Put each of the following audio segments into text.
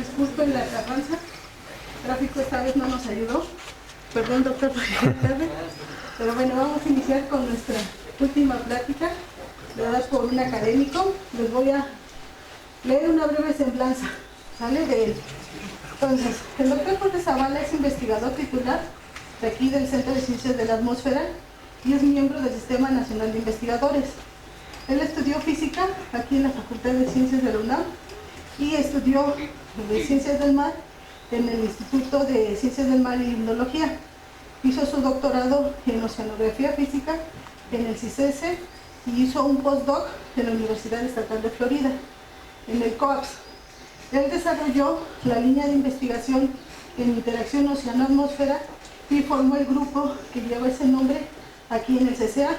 Disculpen la tardanza, el tráfico esta vez no nos ayudó. Perdón, doctor, por llegar tarde. Pero bueno, vamos a iniciar con nuestra última plática, dada por un académico. Les voy a leer una breve semblanza, ¿sale? De él. Entonces, el doctor Jorge Zavala es investigador titular de aquí del Centro de Ciencias de la Atmósfera y es miembro del Sistema Nacional de Investigadores. Él estudió física aquí en la Facultad de Ciencias de la UNAM y estudió Ciencias del Mar en el Instituto de Ciencias del Mar y Hidrología. Hizo su doctorado en Oceanografía Física en el CICESE y hizo un postdoc en la Universidad Estatal de Florida, en el COAPS. Él desarrolló la línea de investigación en interacción océano-atmósfera y formó el grupo que lleva ese nombre aquí en el CCA,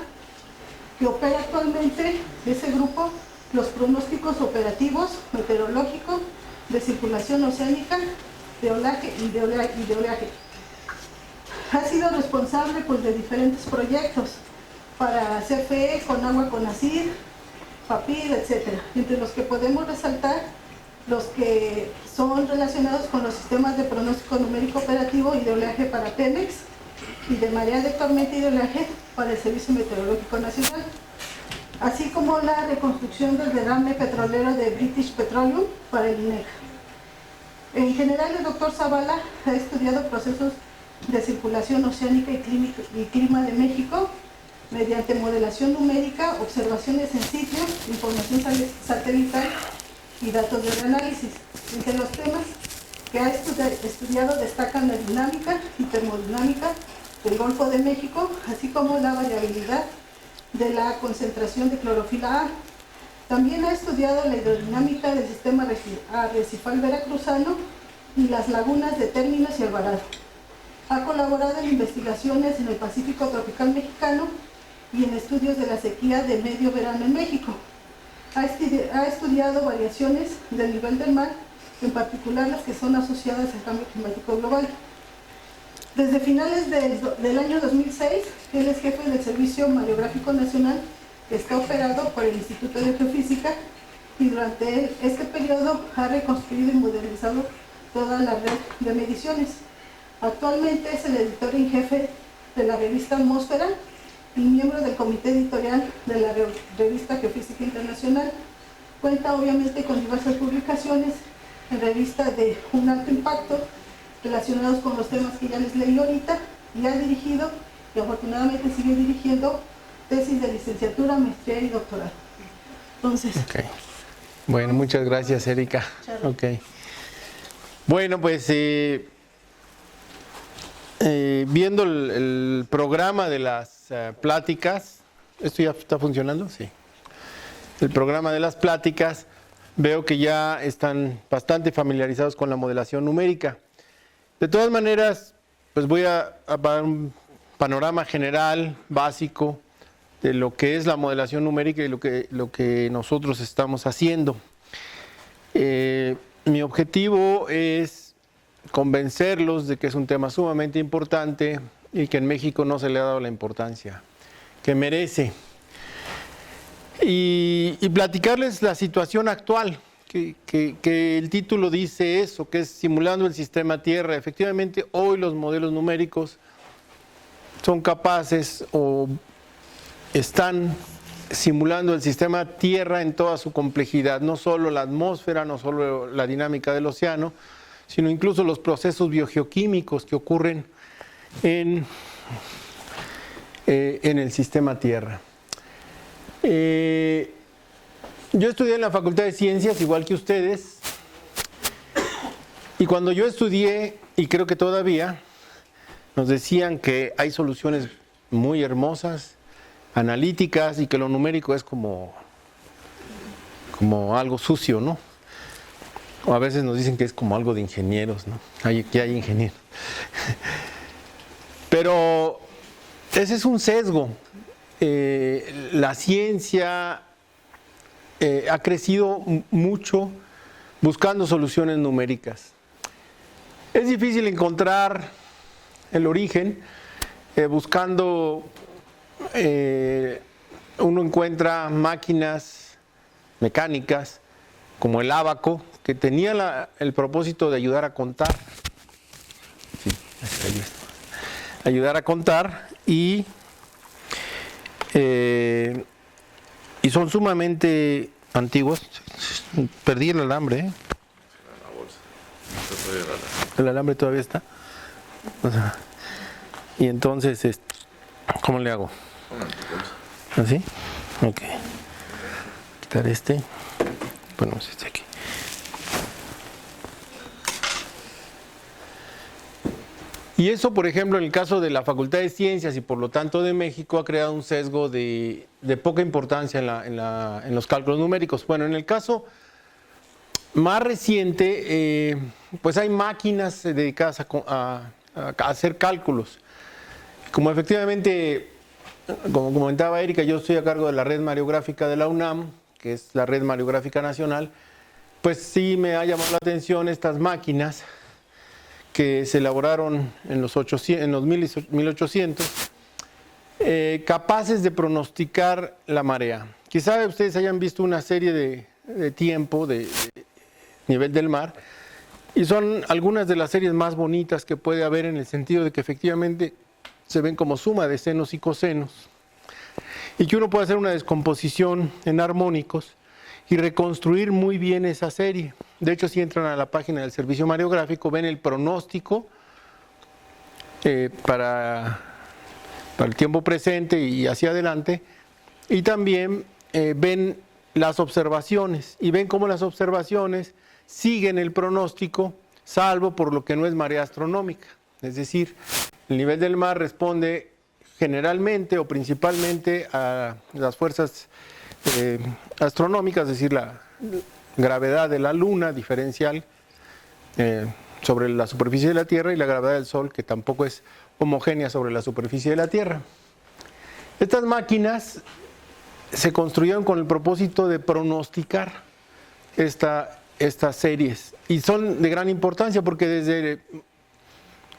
que opera actualmente ese grupo los pronósticos operativos meteorológicos de circulación oceánica, de oleaje y de oleaje. Ha sido responsable pues, de diferentes proyectos para CFE, Conagua, Conacir, PAPID, etc. Entre los que podemos resaltar los que son relacionados con los sistemas de pronóstico numérico operativo y de oleaje para Pemex y de marea de tormenta y de oleaje para el Servicio Meteorológico Nacional, así como la reconstrucción del derrame petrolero de British Petroleum para el INEC. En general, el doctor Zavala ha estudiado procesos de circulación oceánica y clima de México mediante modelación numérica, observaciones en sitio, información satelital y datos de reanálisis. Entre los temas que ha estudiado destacan la dinámica y termodinámica del Golfo de México, así como la variabilidad de la concentración de clorofila A. También ha estudiado la hidrodinámica del sistema arrecifal veracruzano y las lagunas de Términos y Alvarado. Ha colaborado en investigaciones en el Pacífico tropical mexicano y en estudios de la sequía de medio verano en México. Ha estudiado variaciones del nivel del mar, en particular las que son asociadas al cambio climático global. Desde finales del año 2006, él es jefe del Servicio Mareográfico Nacional, que está operado por el Instituto de Geofísica, y durante este periodo ha reconstruido y modernizado toda la red de mediciones. Actualmente es el editor en jefe de la revista Atmósfera y miembro del comité editorial de la revista Geofísica Internacional. Cuenta obviamente con diversas publicaciones en revistas de un alto impacto relacionados con los temas que ya les leí ahorita, y ha dirigido, y afortunadamente sigue dirigiendo, tesis de licenciatura, maestría y doctorado. Entonces... Okay. Bueno, muchas gracias, Erika. Okay. Bueno, pues viendo el programa de las pláticas, ¿esto ya está funcionando? Sí. El programa de las pláticas, veo que ya están bastante familiarizados con la modelación numérica. De todas maneras, pues voy a dar un panorama general, básico, de lo que es la modelación numérica y lo que nosotros estamos haciendo. Mi objetivo es convencerlos de que es un tema sumamente importante y que en México no se le ha dado la importancia que merece. Y platicarles la situación actual, que el título dice eso, que es simulando el sistema Tierra. Efectivamente, hoy los modelos numéricos son capaces o están simulando el sistema Tierra en toda su complejidad, no solo la atmósfera, no solo la dinámica del océano, sino incluso los procesos biogeoquímicos que ocurren en el sistema Tierra. Yo estudié en la Facultad de Ciencias, igual que ustedes, y cuando yo estudié, y creo que todavía, nos decían que hay soluciones muy hermosas, analíticas, y que lo numérico es como algo sucio, ¿no? O a veces nos dicen que es como algo de ingenieros, ¿no? Que hay ingenieros. Pero ese es un sesgo. La ciencia ha crecido mucho buscando soluciones numéricas. Es difícil encontrar el origen, buscando, uno encuentra máquinas mecánicas como el ábaco, que tenía el propósito de ayudar a contar. Sí, ahí está. Ayudar a contar y son sumamente antiguos. Perdí el alambre, ¿eh? El alambre todavía está. O sea, y entonces, ¿cómo le hago? ¿Así? Ok. Quitar este. Ponemos este aquí. Y eso, por ejemplo, en el caso de la Facultad de Ciencias y por lo tanto de México, ha creado un sesgo de poca importancia en los cálculos numéricos. Bueno, en el caso más reciente, pues hay máquinas dedicadas a hacer cálculos. Como efectivamente, como comentaba Erika, yo estoy a cargo de la red mariográfica de la UNAM, que es la red mariográfica nacional, pues sí me ha llamado la atención estas máquinas que se elaboraron en los 1800, capaces de pronosticar la marea. Quizá ustedes hayan visto una serie de tiempo de nivel del mar, y son algunas de las series más bonitas que puede haber, en el sentido de que efectivamente se ven como suma de senos y cosenos, y que uno puede hacer una descomposición en armónicos y reconstruir muy bien esa serie. De hecho, si entran a la página del servicio mariográfico, ven el pronóstico para el tiempo presente y hacia adelante, y también ven las observaciones, y ven cómo las observaciones siguen el pronóstico, salvo por lo que no es marea astronómica. Es decir, el nivel del mar responde generalmente o principalmente a las fuerzas astronómicas, es decir, la gravedad de la Luna diferencial sobre la superficie de la Tierra, y la gravedad del Sol, que tampoco es homogénea sobre la superficie de la Tierra. Estas máquinas se construyeron con el propósito de pronosticar estas series, y son de gran importancia porque desde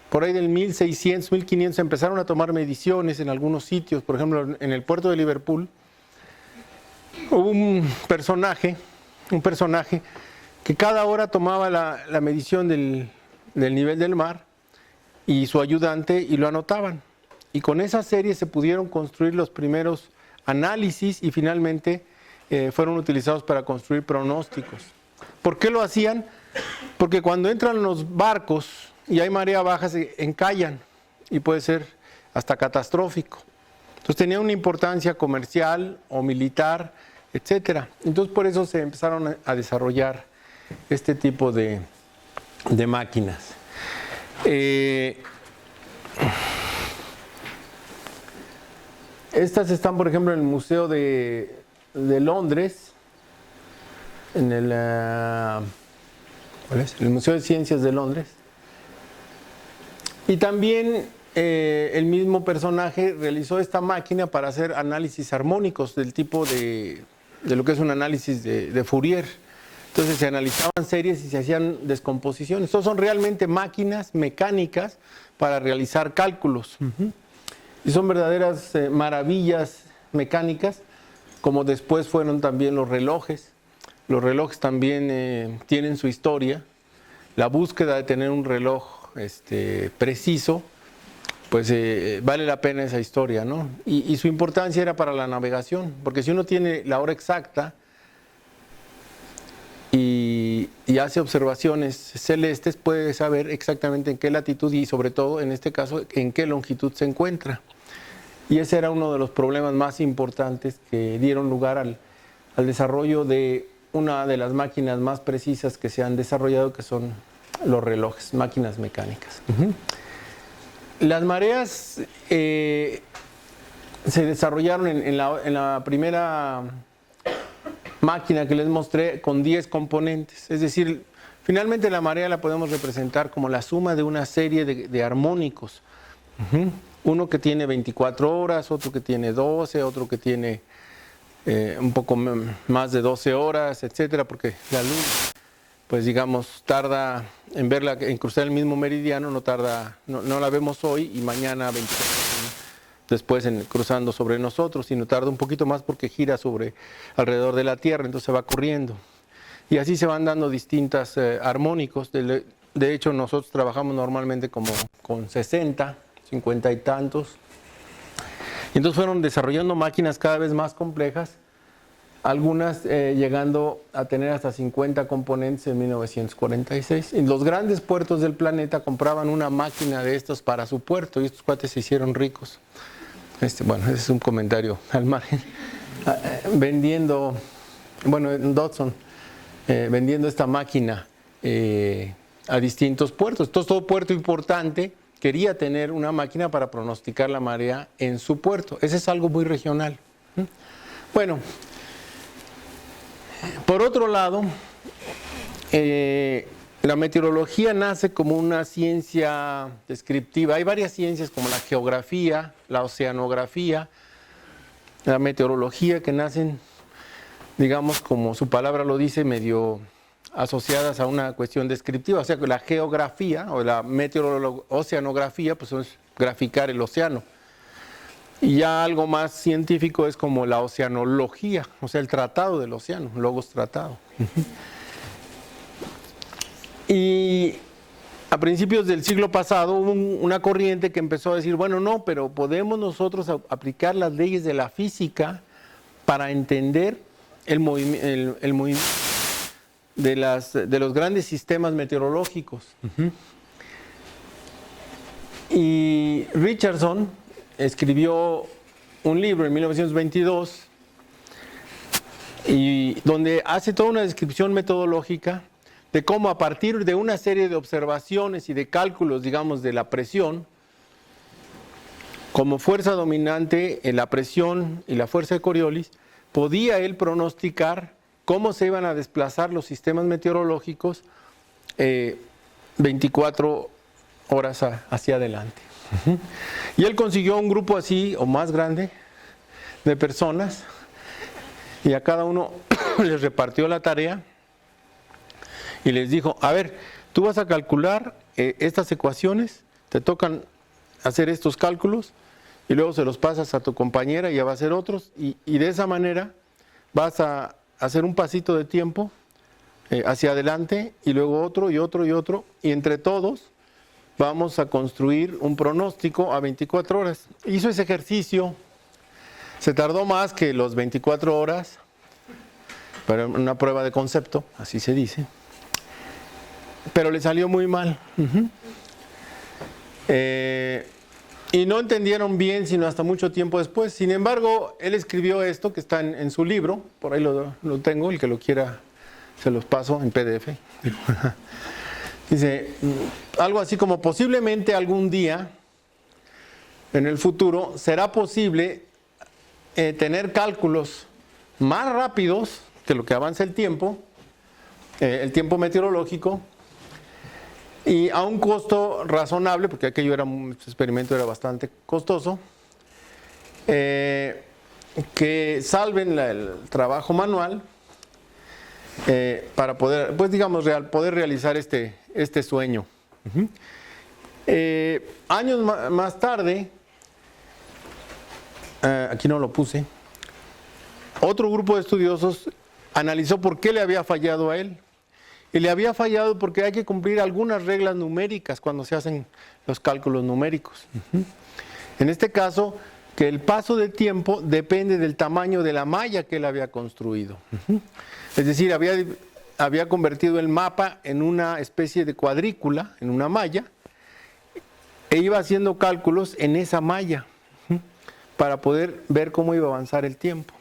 por ahí del 1600, 1500 empezaron a tomar mediciones en algunos sitios. Por ejemplo, en el puerto de Liverpool hubo un personaje que cada hora tomaba la medición del nivel del mar, y su ayudante, y lo anotaban. Y con esa serie se pudieron construir los primeros análisis, y finalmente fueron utilizados para construir pronósticos. ¿Por qué lo hacían? Porque cuando entran los barcos y hay marea baja, se encallan, y puede ser hasta catastrófico. Entonces tenía una importancia comercial o militar, etcétera. Entonces por eso se empezaron a desarrollar este tipo de máquinas. Estas están, por ejemplo, en el Museo de Londres, en el Museo de Ciencias de Londres. Y también el mismo personaje realizó esta máquina para hacer análisis armónicos del tipo de lo que es un análisis de Fourier. Entonces se analizaban series y se hacían descomposiciones. Estos son realmente máquinas mecánicas para realizar cálculos. Y son verdaderas maravillas mecánicas, como después fueron también los relojes. Los relojes también tienen su historia. La búsqueda de tener un reloj preciso, pues vale la pena esa historia, ¿no? Y su importancia era para la navegación, porque si uno tiene la hora exacta y hace observaciones celestes, puede saber exactamente en qué latitud y sobre todo, en este caso, en qué longitud se encuentra. Y ese era uno de los problemas más importantes que dieron lugar al desarrollo de una de las máquinas más precisas que se han desarrollado, que son los relojes, máquinas mecánicas. Las mareas se desarrollaron en la primera máquina que les mostré con 10 componentes. Es decir, finalmente la marea la podemos representar como la suma de una serie de armónicos. Uno que tiene 24 horas, otro que tiene 12, otro que tiene un poco más de 12 horas, etcétera, porque la luz, pues digamos, tarda en verla, en cruzar el mismo meridiano, no la vemos hoy y mañana 24 horas después cruzando sobre nosotros, sino tarda un poquito más porque gira alrededor de la Tierra, entonces va corriendo. y así se van dando distintas armónicos. De hecho, nosotros trabajamos normalmente como con 60, 50 y tantos. Y entonces fueron desarrollando máquinas cada vez más complejas, algunas llegando a tener hasta 50 componentes en 1946. Y los grandes puertos del planeta compraban una máquina de estos para su puerto y estos cuates se hicieron ricos. Bueno, ese es un comentario al margen. Vendiendo, bueno, en Dodson, vendiendo esta máquina a distintos puertos. Entonces, todo puerto importante quería tener una máquina para pronosticar la marea en su puerto. Ese es algo muy regional. Bueno, por otro lado, la meteorología nace como una ciencia descriptiva. Hay varias ciencias como la geografía, la oceanografía, la meteorología, que nacen, digamos, como su palabra lo dice, medio asociadas a una cuestión descriptiva. O sea, que la geografía o la oceanografía pues es graficar el océano. Y ya algo más científico es como la oceanología, o sea, el tratado del océano, logos tratado. Y a principios del siglo pasado hubo una corriente que empezó a decir, bueno, no, pero podemos nosotros aplicar las leyes de la física para entender el movimiento de los grandes sistemas meteorológicos. Y Richardson escribió un libro en 1922 y donde hace toda una descripción metodológica de cómo a partir de una serie de observaciones y de cálculos, digamos, de la presión, como fuerza dominante en la presión y la fuerza de Coriolis, podía él pronosticar cómo se iban a desplazar los sistemas meteorológicos 24 horas hacia adelante. Y él consiguió un grupo así o más grande de personas y a cada uno les repartió la tarea y les dijo, a ver, tú vas a calcular estas ecuaciones, te tocan hacer estos cálculos y luego se los pasas a tu compañera y ella va a hacer otros y de esa manera vas a hacer un pasito de tiempo hacia adelante y luego otro y otro y otro y entre todos vamos a construir un pronóstico a 24 horas. Hizo ese ejercicio, se tardó más que los 24 horas, pero una prueba de concepto, así se dice, pero le salió muy mal. Y no entendieron bien sino hasta mucho tiempo después. Sin embargo, él escribió esto que está en su libro, por ahí lo tengo, el que lo quiera se los paso en PDF. Dice, algo así como posiblemente algún día en el futuro será posible tener cálculos más rápidos que lo que avanza el tiempo meteorológico, y a un costo razonable, porque aquello este experimento era bastante costoso, que salven el trabajo manual para poder, pues digamos, poder realizar este sueño. Años más tarde, aquí no lo puse, otro grupo de estudiosos analizó por qué le había fallado a él. Y le había fallado porque hay que cumplir algunas reglas numéricas cuando se hacen los cálculos numéricos. En este caso, que el paso de tiempo depende del tamaño de la malla que él había construido. Es decir, había convertido el mapa en una especie de cuadrícula, en una malla, e iba haciendo cálculos en esa malla para poder ver cómo iba a avanzar el tiempo.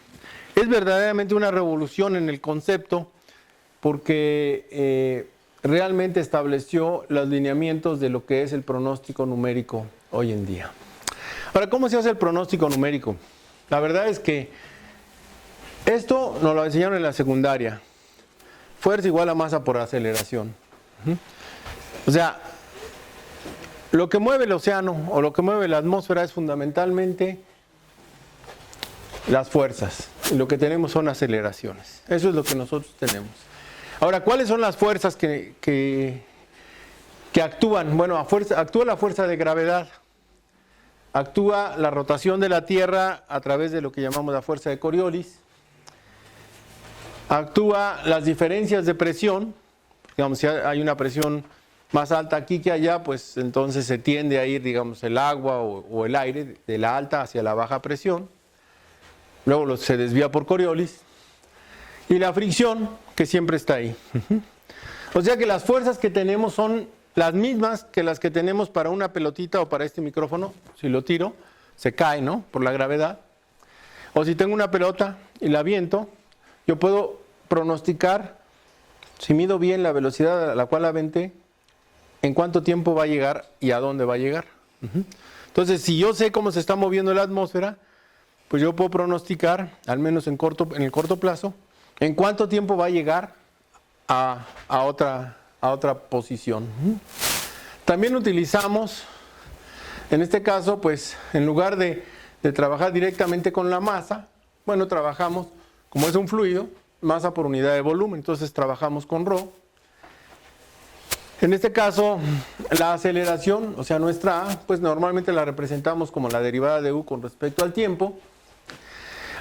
Es verdaderamente una revolución en el concepto, porque realmente estableció los lineamientos de lo que es el pronóstico numérico hoy en día. Ahora, ¿cómo se hace el pronóstico numérico? La verdad es que esto nos lo enseñaron en la secundaria. Fuerza igual a masa por aceleración. O sea, lo que mueve el océano o lo que mueve la atmósfera es fundamentalmente las fuerzas. Y lo que tenemos son aceleraciones. Eso es lo que nosotros tenemos. Ahora, ¿cuáles son las fuerzas que actúan? Bueno, actúa la fuerza de gravedad, actúa la rotación de la Tierra a través de lo que llamamos la fuerza de Coriolis, actúa las diferencias de presión. Digamos, si hay una presión más alta aquí que allá, pues entonces se tiende a ir, digamos, el agua o el aire de la alta hacia la baja presión. Luego se desvía por Coriolis. Y la fricción, que siempre está ahí. O sea que las fuerzas que tenemos son las mismas que las que tenemos para una pelotita o para este micrófono. Si lo tiro, se cae, ¿no? Por la gravedad. O si tengo una pelota y la aviento, yo puedo pronosticar, si mido bien la velocidad a la cual la aventé, en cuánto tiempo va a llegar y a dónde va a llegar. Entonces, si yo sé cómo se está moviendo la atmósfera, pues yo puedo pronosticar, al menos en el corto plazo, en cuánto tiempo va a llegar a otra posición. También utilizamos, en este caso, pues en lugar de trabajar directamente con la masa, bueno, trabajamos, como es un fluido, masa por unidad de volumen, entonces trabajamos con ρ. En este caso, la aceleración, o sea, nuestra A, pues normalmente la representamos como la derivada de U con respecto al tiempo.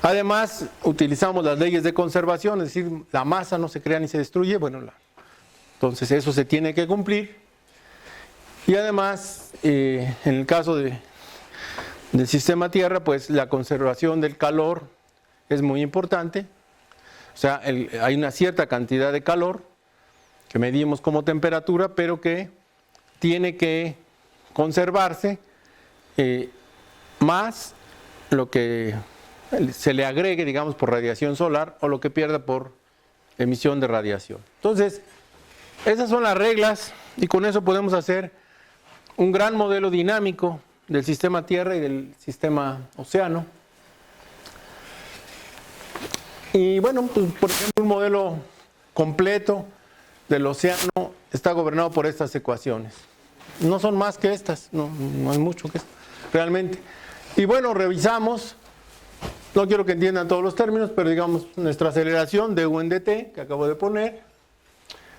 Además, utilizamos las leyes de conservación, es decir, la masa no se crea ni se destruye, bueno, entonces eso se tiene que cumplir. Y además, en el caso del sistema Tierra, pues la conservación del calor es muy importante. O sea, hay una cierta cantidad de calor que medimos como temperatura, pero que tiene que conservarse más lo que se le agregue, digamos, por radiación solar o lo que pierda por emisión de radiación. Entonces, esas son las reglas y con eso podemos hacer un gran modelo dinámico del sistema Tierra y del sistema océano. Y bueno, pues, por ejemplo, un modelo completo del océano está gobernado por estas ecuaciones. No son más que estas, no es mucho que esto, realmente. Y bueno, revisamos, no quiero que entiendan todos los términos, pero digamos nuestra aceleración de U en dt, que acabo de poner,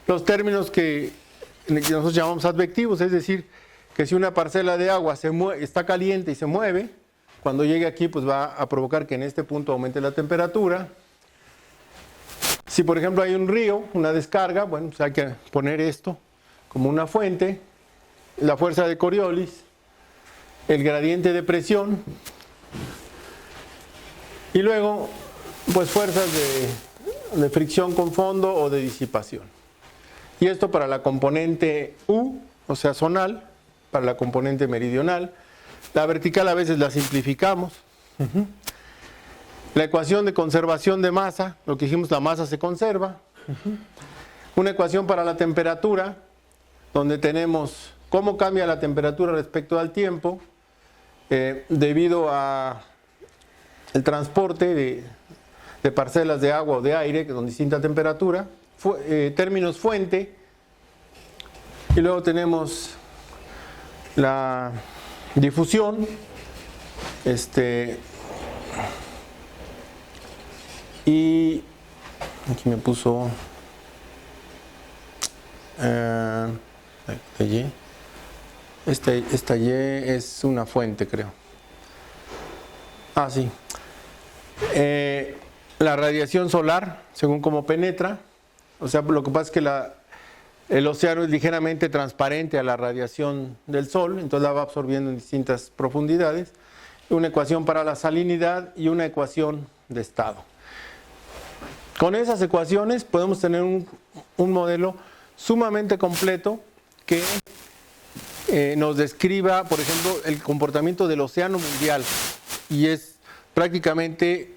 los términos que nosotros llamamos advectivos, es decir, que si una parcela de agua está caliente y se mueve, cuando llegue aquí pues va a provocar que en este punto aumente la temperatura. Si por ejemplo hay un río, una descarga, bueno, pues hay que poner esto como una fuente, la fuerza de Coriolis, el gradiente de presión y luego pues fuerzas de fricción con fondo o de disipación. Y esto para la componente U, o sea zonal, para la componente meridional. La vertical a veces la simplificamos. La ecuación de conservación de masa, lo que dijimos, la masa se conserva. Una ecuación para la temperatura, donde tenemos cómo cambia la temperatura respecto al tiempo, debido a el transporte de parcelas de agua o de aire con distinta temperatura, términos fuente, y luego tenemos la difusión, y aquí me puso Y. Esta Y es una fuente, creo. Ah, sí. La radiación solar, según cómo penetra. O sea, lo que pasa es que el océano es ligeramente transparente a la radiación del sol, entonces la va absorbiendo en distintas profundidades. Una ecuación para la salinidad y una ecuación de estado. Con esas ecuaciones podemos tener un modelo sumamente completo que nos describa, por ejemplo, el comportamiento del océano mundial. Y es prácticamente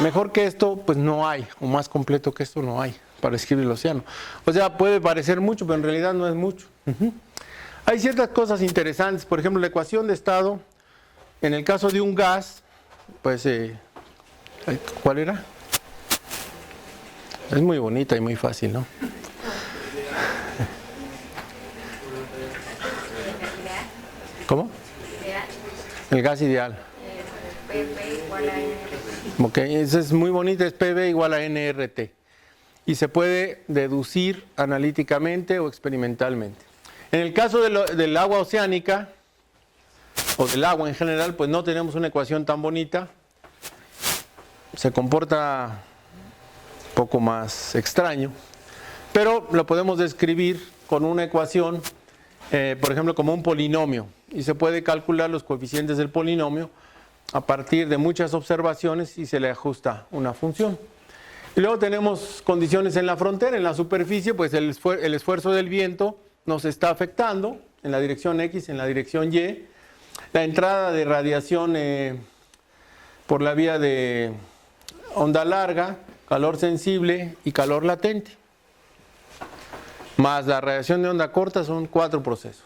mejor que esto, pues no hay, o más completo que esto no hay para describir el océano. O sea, puede parecer mucho, pero en realidad no es mucho. Hay ciertas cosas interesantes, por ejemplo, la ecuación de estado, en el caso de un gas, pues, ¿cuál era? Es muy bonita y muy fácil, ¿no? ¿Cómo? El gas ideal. PV igual a NRT. Ok, esa es muy bonita, es PV igual a NRT. Y se puede deducir analíticamente o experimentalmente. En el caso del agua oceánica, o del agua en general, pues no tenemos una ecuación tan bonita. Se comporta poco más extraño, pero lo podemos describir con una ecuación, por ejemplo, como un polinomio, y se puede calcular los coeficientes del polinomio a partir de muchas observaciones y se le ajusta una función. Y luego tenemos condiciones en la frontera, en la superficie, pues el esfuerzo del viento nos está afectando en la dirección X, en la dirección Y, la entrada de radiación por la vía de onda larga, calor sensible y calor latente, más la radiación de onda corta, son 4 procesos.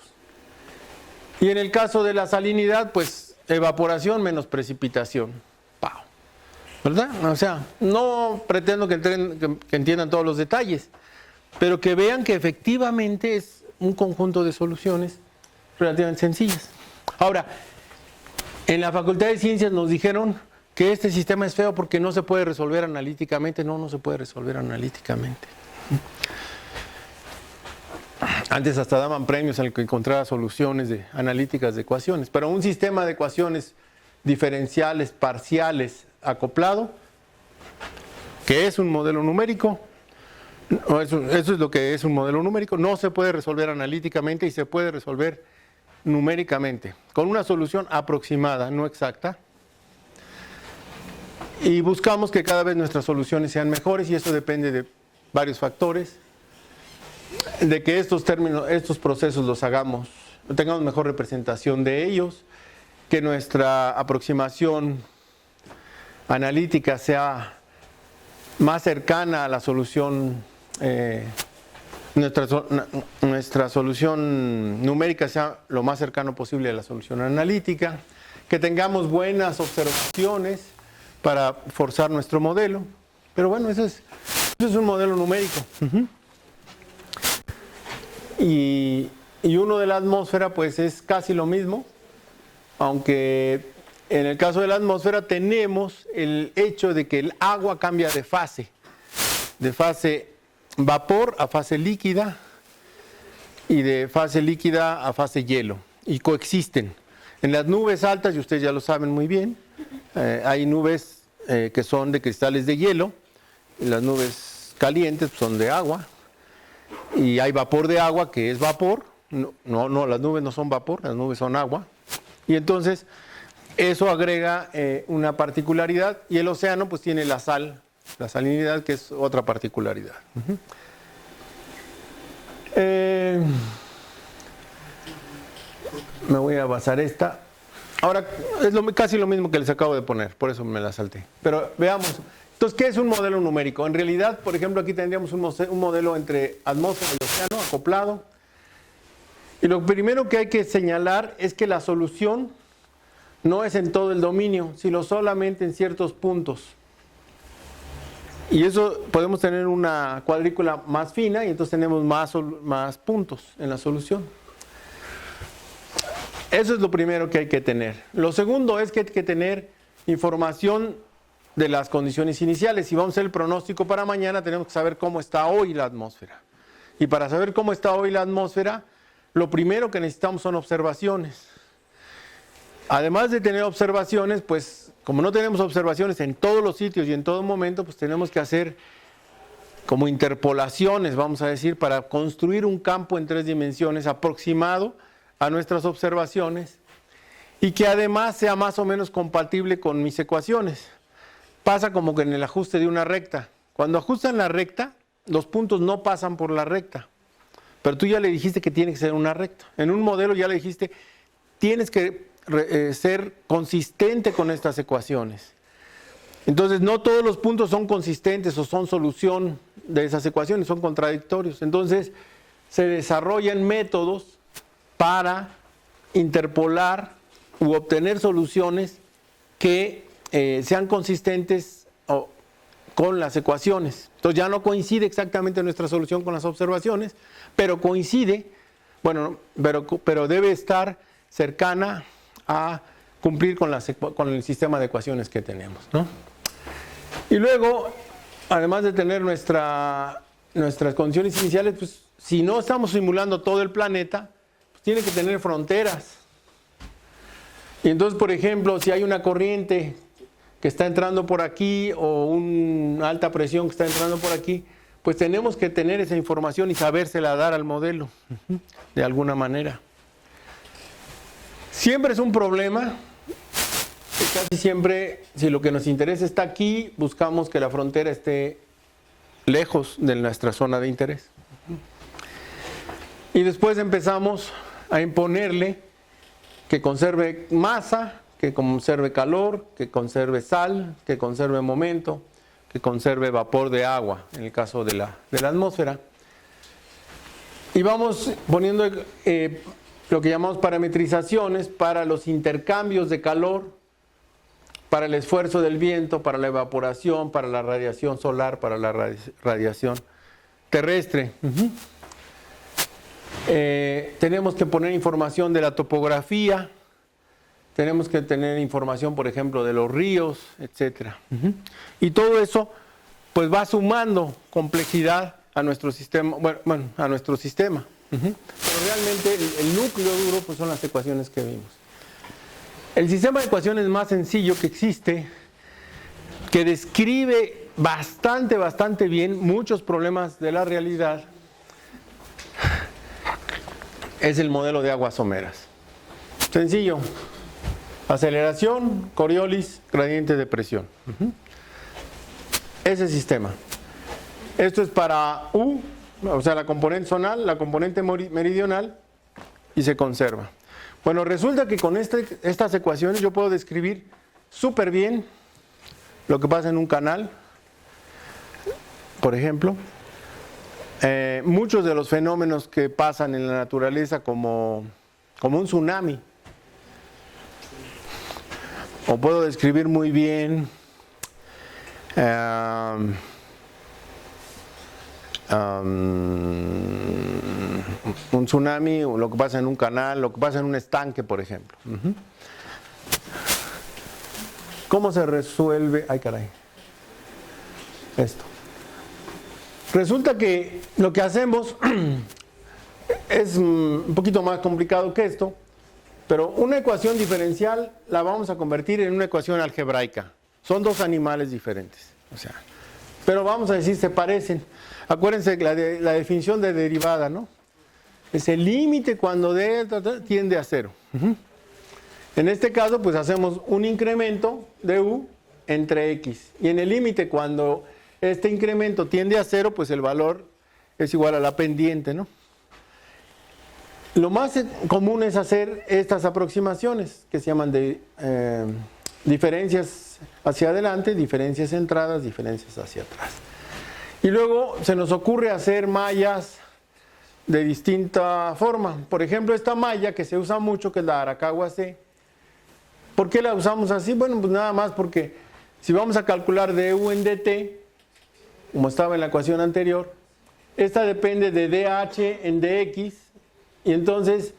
Y en el caso de la salinidad, pues evaporación menos precipitación. ¡Pau! ¿Verdad? O sea, no pretendo que entiendan todos los detalles, pero que vean que efectivamente es un conjunto de soluciones relativamente sencillas. Ahora, en la Facultad de Ciencias nos dijeron que este sistema es feo porque no se puede resolver analíticamente. No, no se puede resolver analíticamente. Antes hasta daban premios al que encontrara soluciones analíticas de ecuaciones, pero un sistema de ecuaciones diferenciales parciales acoplado, que es un modelo numérico, eso es lo que es un modelo numérico, no se puede resolver analíticamente y se puede resolver numéricamente, con una solución aproximada, no exacta, y buscamos que cada vez nuestras soluciones sean mejores, y eso depende de varios factores, de que estos procesos los hagamos, tengamos mejor representación de ellos, que nuestra aproximación analítica sea más cercana a la solución, nuestra solución numérica sea lo más cercano posible a la solución analítica, que tengamos buenas observaciones para forzar nuestro modelo. Pero bueno, eso es un modelo numérico. Y uno de la atmósfera pues es casi lo mismo, aunque en el caso de la atmósfera tenemos el hecho de que el agua cambia de fase vapor a fase líquida y de fase líquida a fase hielo, y coexisten. En las nubes altas, y ustedes ya lo saben muy bien, hay nubes que son de cristales de hielo, y las nubes calientes son de agua, y hay vapor de agua que es vapor. No, las nubes no son vapor, las nubes son agua, y entonces eso agrega una particularidad, y el océano pues tiene la salinidad, que es otra particularidad. Me voy a basar esta. Ahora es casi lo mismo que les acabo de poner, por eso me la salté. Pero veamos. Entonces, ¿qué es un modelo numérico? En realidad, por ejemplo, aquí tendríamos un modelo entre atmósfera y océano acoplado. Y lo primero que hay que señalar es que la solución no es en todo el dominio, sino solamente en ciertos puntos. Y eso podemos tener una cuadrícula más fina y entonces tenemos más puntos en la solución. Eso es lo primero que hay que tener. Lo segundo es que hay que tener información de las condiciones iniciales. Si vamos a hacer el pronóstico para mañana, tenemos que saber cómo está hoy la atmósfera. Y para saber cómo está hoy la atmósfera, lo primero que necesitamos son observaciones. Además de tener observaciones, pues como no tenemos observaciones en todos los sitios y en todo momento, pues tenemos que hacer como interpolaciones, vamos a decir, para construir un campo en 3 dimensiones aproximado a nuestras observaciones y que además sea más o menos compatible con mis ecuaciones. Pasa como que en el ajuste de una recta. Cuando ajustan la recta, los puntos no pasan por la recta. Pero tú ya le dijiste que tiene que ser una recta. En un modelo ya le dijiste, tienes que ser consistente con estas ecuaciones. Entonces, no todos los puntos son consistentes o son solución de esas ecuaciones, son contradictorios. Entonces, se desarrollan métodos para interpolar u obtener soluciones que sean consistentes con las ecuaciones. Entonces ya no coincide exactamente nuestra solución con las observaciones, pero coincide, bueno, pero debe estar cercana a cumplir con el sistema de ecuaciones que tenemos, ¿no? Y luego, además de tener nuestras condiciones iniciales, pues si no estamos simulando todo el planeta, pues tiene que tener fronteras. Y entonces, por ejemplo, si hay una corriente que está entrando por aquí o una alta presión que está entrando por aquí, pues tenemos que tener esa información y sabérsela dar al modelo, de alguna manera. Siempre es un problema, casi siempre, si lo que nos interesa está aquí, buscamos que la frontera esté lejos de nuestra zona de interés. Y después empezamos a imponerle que conserve masa, que conserve calor, que conserve sal, que conserve momento, que conserve vapor de agua, en el caso de la atmósfera. Y vamos poniendo lo que llamamos parametrizaciones para los intercambios de calor, para el esfuerzo del viento, para la evaporación, para la radiación solar, para la radiación terrestre. Tenemos que poner información de la topografía, tenemos que tener información, por ejemplo, de los ríos, etc. Y todo eso pues va sumando complejidad a nuestro sistema, bueno, a nuestro sistema. Pero realmente el núcleo duro pues son las ecuaciones que vimos. El sistema de ecuaciones más sencillo que existe, que describe bastante bien muchos problemas de la realidad, es el modelo de aguas someras. Sencillo. Aceleración, Coriolis, gradiente de presión. Ese sistema. Esto es para U, o sea, la componente zonal, la componente meridional, y se conserva. Bueno, resulta que con estas ecuaciones yo puedo describir súper bien lo que pasa en un canal, por ejemplo. Muchos de los fenómenos que pasan en la naturaleza como un tsunami. O puedo describir muy bien un tsunami, o lo que pasa en un canal, lo que pasa en un estanque, por ejemplo. ¿Cómo se resuelve? Ay, caray. Esto. Resulta que lo que hacemos es un poquito más complicado que esto, pero una ecuación diferencial la vamos a convertir en una ecuación algebraica. Son dos animales diferentes, o sea, pero vamos a decir se parecen. Acuérdense la definición de derivada, ¿no? Es el límite cuando delta tiende a cero. En este caso, pues hacemos un incremento de U entre X. Y en el límite, cuando este incremento tiende a cero, pues el valor es igual a la pendiente, ¿no? Lo más común es hacer estas aproximaciones, que se llaman de diferencias hacia adelante, diferencias centradas, diferencias hacia atrás. Y luego se nos ocurre hacer mallas de distinta forma. Por ejemplo, esta malla que se usa mucho, que es la Arakawa C. ¿Por qué la usamos así? Bueno, pues nada más porque si vamos a calcular du en dt, como estaba en la ecuación anterior, esta depende de dh en dx, y entonces,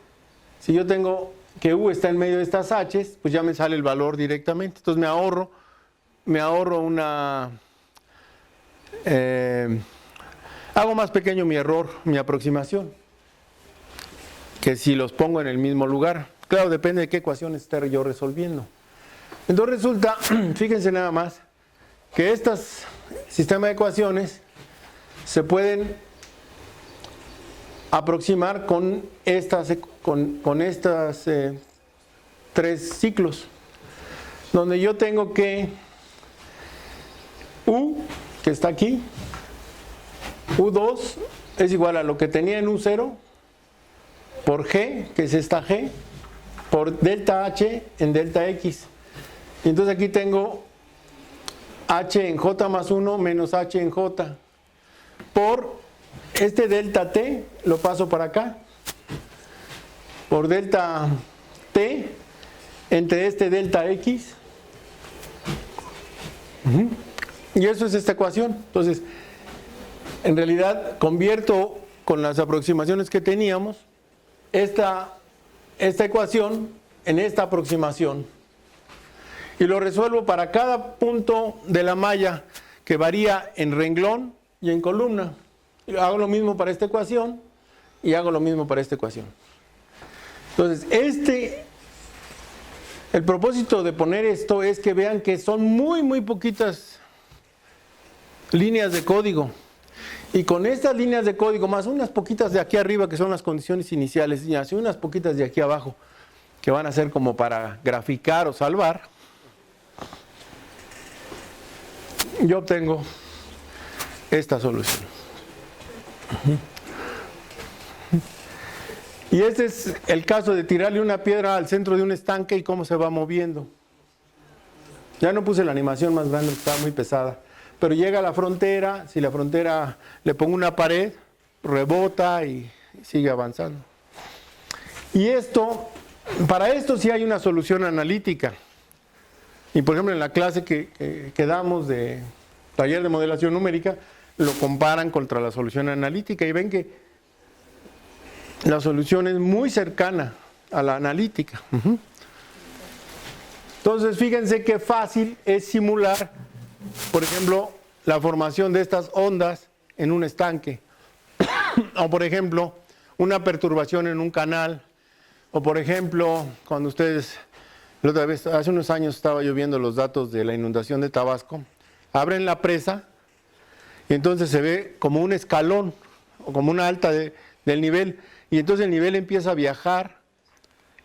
si yo tengo que u está en medio de estas h's, pues ya me sale el valor directamente. Entonces me ahorro una... hago más pequeño mi error, mi aproximación, que si los pongo en el mismo lugar. Claro, depende de qué ecuación esté yo resolviendo. Entonces resulta, fíjense nada más, que estos sistemas de ecuaciones se pueden aproximar con estas tres ciclos, donde yo tengo que U, que está aquí, U2 es igual a lo que tenía en U0 por G, que es esta G, por delta H en delta X. Y entonces aquí tengo H en J más 1 menos H en J. Por este delta T lo paso para acá. Por delta T entre este delta X. Y eso es esta ecuación. Entonces, en realidad convierto con las aproximaciones que teníamos esta ecuación en esta aproximación. Y lo resuelvo para cada punto de la malla que varía en renglón y en columna. Y hago lo mismo para esta ecuación y hago lo mismo para esta ecuación. Entonces, El propósito de poner esto es que vean que son muy poquitas líneas de código. Y con estas líneas de código, más unas poquitas de aquí arriba, que son las condiciones iniciales, y así unas poquitas de aquí abajo, que van a ser como para graficar o salvar, yo obtengo esta solución. Y este es el caso de tirarle una piedra al centro de un estanque y cómo se va moviendo. Ya no puse la animación más grande, estaba muy pesada. Pero llega a la frontera, si la frontera le pongo una pared, rebota y sigue avanzando. Y esto, para esto sí hay una solución analítica. Y por ejemplo en la clase que damos de taller de modelación numérica, lo comparan contra la solución analítica y ven que la solución es muy cercana a la analítica. Entonces fíjense qué fácil es simular, por ejemplo, la formación de estas ondas en un estanque, o por ejemplo, una perturbación en un canal, o por ejemplo, cuando ustedes, la otra vez, hace unos años estaba yo viendo los datos de la inundación de Tabasco, abren la presa y entonces se ve como un escalón, o como una alta del nivel, y entonces el nivel empieza a viajar,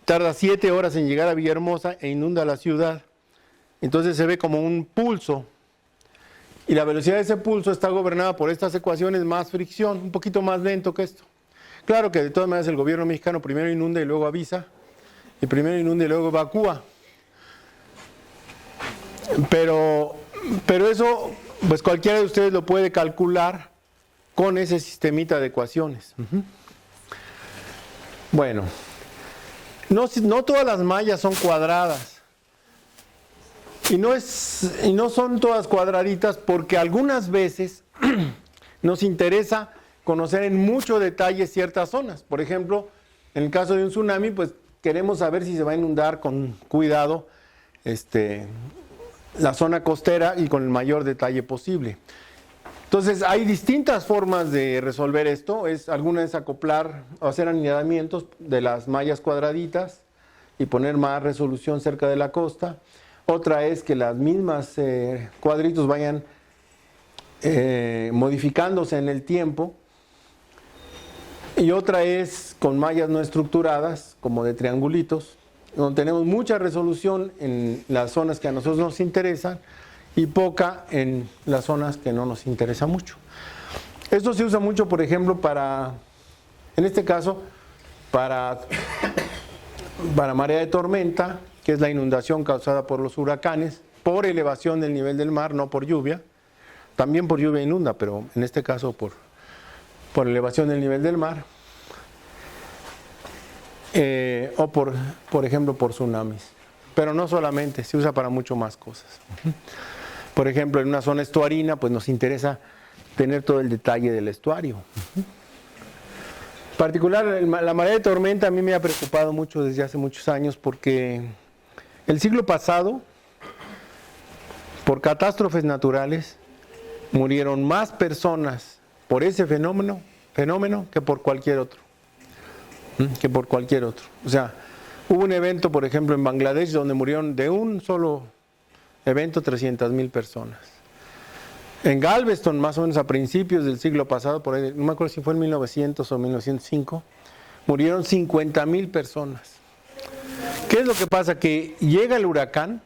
tarda 7 horas en llegar a Villahermosa e inunda la ciudad. Entonces se ve como un pulso. Y la velocidad de ese pulso está gobernada por estas ecuaciones más fricción, un poquito más lento que esto. Claro que de todas maneras el gobierno mexicano primero inunda y luego avisa, y primero inunda y luego evacúa. Pero eso, pues cualquiera de ustedes lo puede calcular con ese sistemita de ecuaciones. Bueno, no todas las mallas son cuadradas. Y no son todas cuadraditas porque algunas veces nos interesa conocer en mucho detalle ciertas zonas. Por ejemplo, en el caso de un tsunami, pues queremos saber si se va a inundar con cuidado la zona costera y con el mayor detalle posible. Entonces, hay distintas formas de resolver esto. Alguna es acoplar o hacer anidamientos de las mallas cuadraditas y poner más resolución cerca de la costa. Otra es que las mismas cuadritos vayan modificándose en el tiempo. Y otra es con mallas no estructuradas, como de triangulitos, donde tenemos mucha resolución en las zonas que a nosotros nos interesan y poca en las zonas que no nos interesa mucho. Esto se usa mucho, por ejemplo, en este caso, para marea de tormenta, que es la inundación causada por los huracanes, por elevación del nivel del mar, no por lluvia. También por lluvia inunda, pero en este caso por elevación del nivel del mar. O por ejemplo, por tsunamis. Pero no solamente, se usa para mucho más cosas. Por ejemplo, en una zona estuarina, pues nos interesa tener todo el detalle del estuario. En particular, la marea de tormenta a mí me ha preocupado mucho desde hace muchos años porque el siglo pasado, por catástrofes naturales, murieron más personas por ese fenómeno que por cualquier otro. O sea, hubo un evento, por ejemplo, en Bangladesh, donde murieron de un solo evento 300,000 personas. En Galveston, más o menos a principios del siglo pasado, por ahí, no me acuerdo si fue en 1900 o 1905, murieron 50,000 personas. ¿Qué es lo que pasa? Que llega el huracán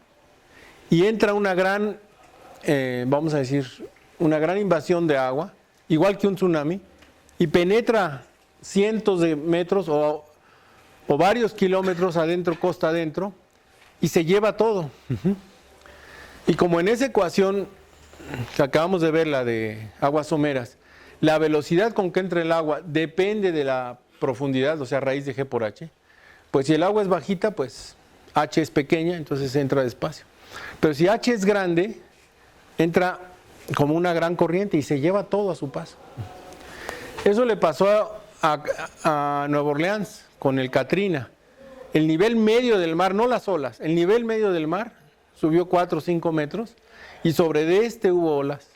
y entra una gran, vamos a decir, una gran invasión de agua, igual que un tsunami, y penetra cientos de metros o varios kilómetros adentro, costa adentro, y se lleva todo. Y como en esa ecuación que acabamos de ver, la de aguas someras, la velocidad con que entra el agua depende de la profundidad, o sea, raíz de G por H, pues si el agua es bajita, pues H es pequeña, entonces entra despacio. Pero si H es grande, entra como una gran corriente y se lleva todo a su paso. Eso le pasó a Nueva Orleans con el Katrina. El nivel medio del mar, no las olas, el nivel medio del mar subió 4 o 5 metros y sobre de este hubo olas.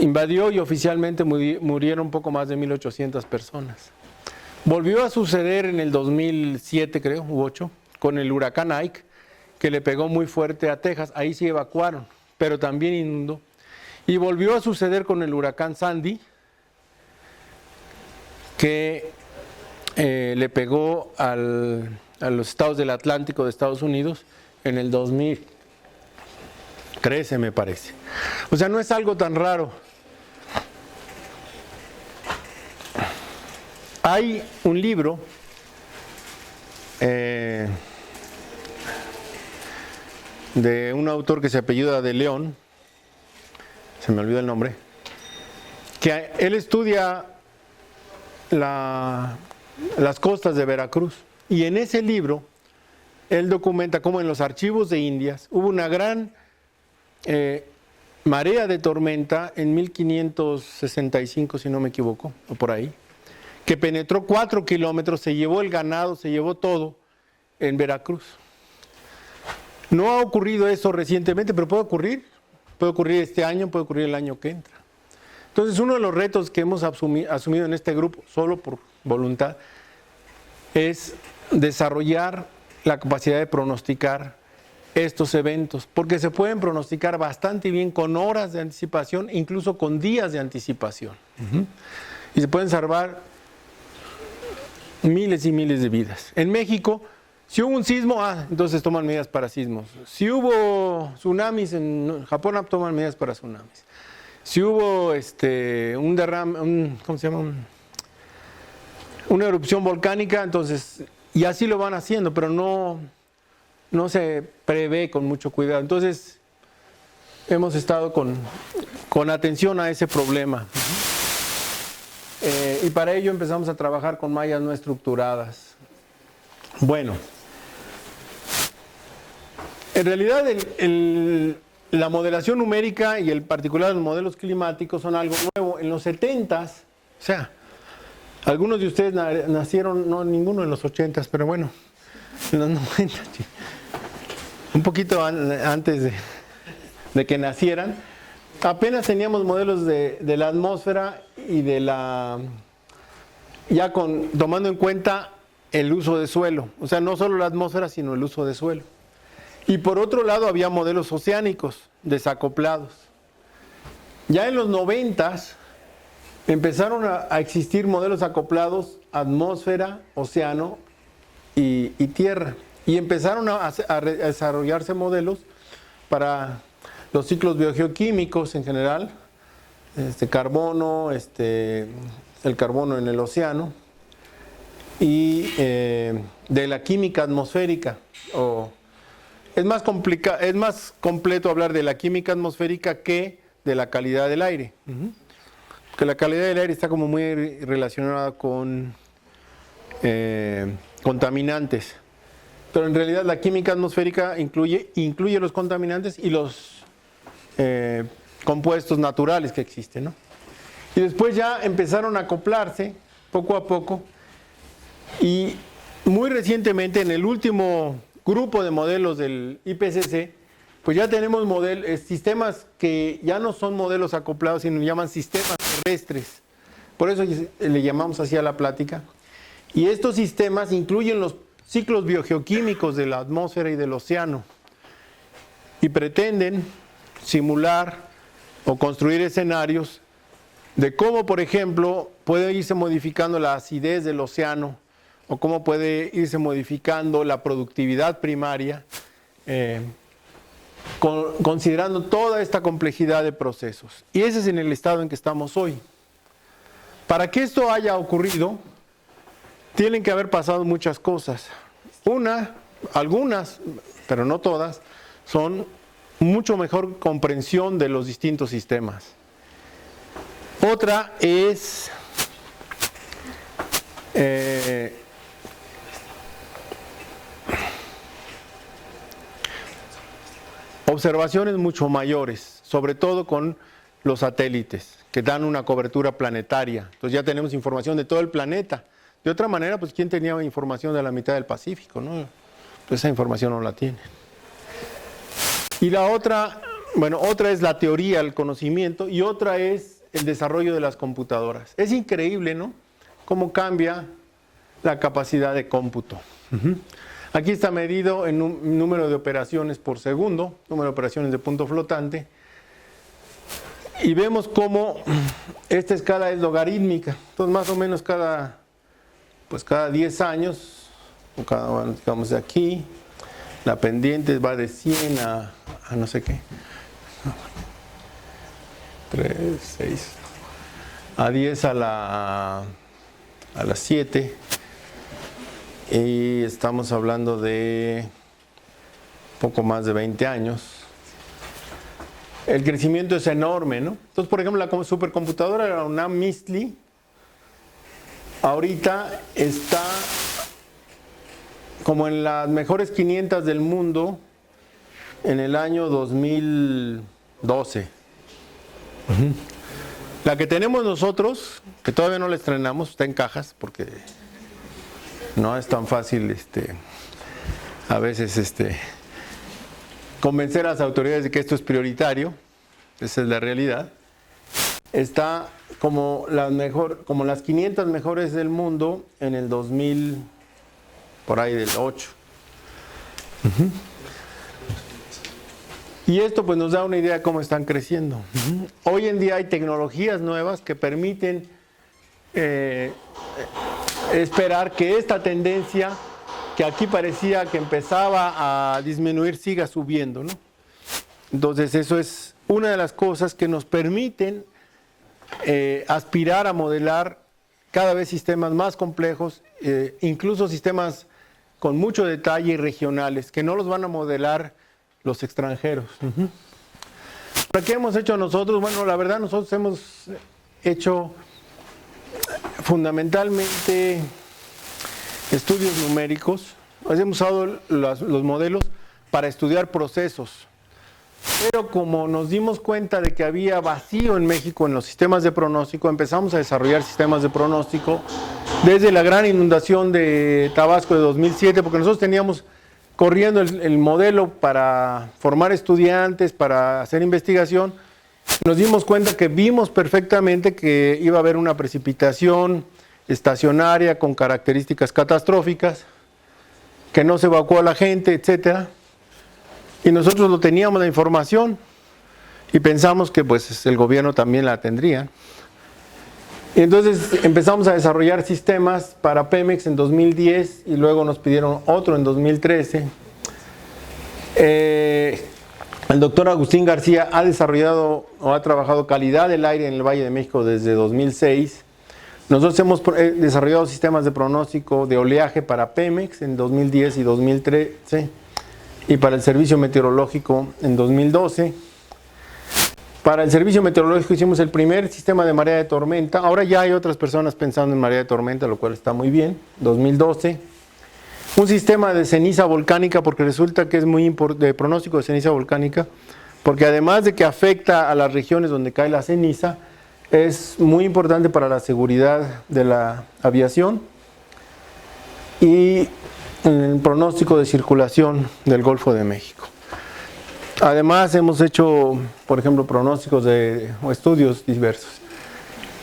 Invadió y oficialmente murieron un poco más de 1,800 personas. Volvió a suceder en el 2007, creo, u 8, con el huracán Ike, que le pegó muy fuerte a Texas. Ahí se evacuaron, pero también inundó. Y volvió a suceder con el huracán Sandy, que le pegó a los estados del Atlántico de Estados Unidos en el 2013, me parece. O sea, no es algo tan raro. Hay un libro de un autor que se apellida de León, se me olvidó el nombre, que él estudia las costas de Veracruz, y en ese libro él documenta cómo en los archivos de Indias hubo una gran marea de tormenta en 1565, si no me equivoco, o por ahí, que penetró 4 kilómetros, se llevó el ganado, se llevó todo en Veracruz. No ha ocurrido eso recientemente, pero puede ocurrir este año, puede ocurrir el año que entra. Entonces, uno de los retos que hemos asumido en este grupo, solo por voluntad, es desarrollar la capacidad de pronosticar estos eventos, porque se pueden pronosticar bastante bien con horas de anticipación, incluso con días de anticipación. Y se pueden salvar miles y miles de vidas. En México, si hubo un sismo, entonces toman medidas para sismos. Si hubo tsunamis en Japón, toman medidas para tsunamis. Si hubo un derrame, ¿cómo se llama? Una erupción volcánica, entonces, y así lo van haciendo, pero no se prevé con mucho cuidado. Entonces, hemos estado con atención a ese problema. Y para ello empezamos a trabajar con mallas no estructuradas. Bueno, en realidad la modelación numérica y en particular los modelos climáticos son algo nuevo. En los 70s, o sea, algunos de ustedes nacieron, no ninguno en los 80s, pero bueno, en los 90s, un poquito antes de que nacieran, apenas teníamos modelos de la atmósfera y tomando en cuenta el uso de suelo, o sea, no solo la atmósfera, sino el uso de suelo. Y por otro lado había modelos oceánicos desacoplados. Ya en los 90s empezaron a existir modelos acoplados atmósfera, océano y tierra. Y empezaron a desarrollarse modelos para los ciclos biogeoquímicos en general, carbono, el carbono en el océano, y de la química atmosférica. Es más completo hablar de la química atmosférica que de la calidad del aire. Porque la calidad del aire está como muy relacionada con contaminantes. Pero en realidad la química atmosférica incluye los contaminantes y los compuestos naturales que existen, ¿no? Y después ya empezaron a acoplarse poco a poco, y muy recientemente en el último grupo de modelos del IPCC, pues ya tenemos sistemas que ya no son modelos acoplados, sino llaman sistemas terrestres. Por eso le llamamos así a la plática. Y estos sistemas incluyen los ciclos biogeoquímicos de la atmósfera y del océano, y pretenden simular o construir escenarios de cómo, por ejemplo, puede irse modificando la acidez del océano, o cómo puede irse modificando la productividad primaria, considerando toda esta complejidad de procesos. Y ese es en el estado en que estamos hoy. Para que esto haya ocurrido, tienen que haber pasado muchas cosas. Algunas, pero no todas, son mucho mejor comprensión de los distintos sistemas. Otra es observaciones mucho mayores, sobre todo con los satélites, que dan una cobertura planetaria. Entonces ya tenemos información de todo el planeta. De otra manera, pues ¿quién tenía información de la mitad del Pacífico, no? Pues esa información no la tiene. Y la otra es la teoría, el conocimiento, y otra es el desarrollo de las computadoras. Es increíble, ¿no?, cómo cambia la capacidad de cómputo. Aquí está medido en un número de operaciones por segundo, número de operaciones de punto flotante. Y vemos cómo esta escala es logarítmica. Entonces, más o menos cada 10 años, bueno, digamos de aquí, la pendiente va de 100 a no sé qué. 3, 6, a 10 a las 7. Y estamos hablando de poco más de 20 años. El crecimiento es enorme, ¿no? Entonces, por ejemplo, la supercomputadora, la UNAM MISTLI, ahorita está como en las mejores 500 del mundo en el año 2012. La que tenemos nosotros, que todavía no la estrenamos, está en cajas porque no es tan fácil a veces convencer a las autoridades de que esto es prioritario. Esa es la realidad. Está como las 500 mejores del mundo en el 2000, por ahí del 8. Y esto pues nos da una idea de cómo están creciendo. Hoy en día hay tecnologías nuevas que permiten esperar que esta tendencia, que aquí parecía que empezaba a disminuir, siga subiendo, ¿no? Entonces eso es una de las cosas que nos permiten aspirar a modelar cada vez sistemas más complejos, incluso sistemas con mucho detalle y regionales, que no los van a modelar los extranjeros. ¿Para qué hemos hecho nosotros? Bueno, la verdad nosotros hemos hecho fundamentalmente estudios numéricos. Hemos usado los modelos para estudiar procesos, pero como nos dimos cuenta de que había vacío en México en los sistemas de pronóstico, empezamos a desarrollar sistemas de pronóstico desde la gran inundación de Tabasco de 2007, porque nosotros teníamos corriendo el modelo para formar estudiantes, para hacer investigación. Nos dimos cuenta que vimos perfectamente que iba a haber una precipitación estacionaria con características catastróficas, que no se evacuó a la gente, etcétera. Y nosotros lo teníamos la información y pensamos que pues el gobierno también la tendría. Y entonces empezamos a desarrollar sistemas para Pemex en 2010 y luego nos pidieron otro en 2013. El doctor Agustín García ha desarrollado o ha trabajado calidad del aire en el Valle de México desde 2006. Nosotros hemos desarrollado sistemas de pronóstico de oleaje para Pemex en 2010 y 2013 y para el servicio meteorológico en 2012. Para el servicio meteorológico hicimos el primer sistema de marea de tormenta. Ahora ya hay otras personas pensando en marea de tormenta, lo cual está muy bien. 2012. Un sistema de ceniza volcánica, porque resulta que es muy importante, de pronóstico de ceniza volcánica, porque además de que afecta a las regiones donde cae la ceniza, es muy importante para la seguridad de la aviación y el pronóstico de circulación del Golfo de México. Además hemos hecho, por ejemplo, pronósticos o estudios diversos.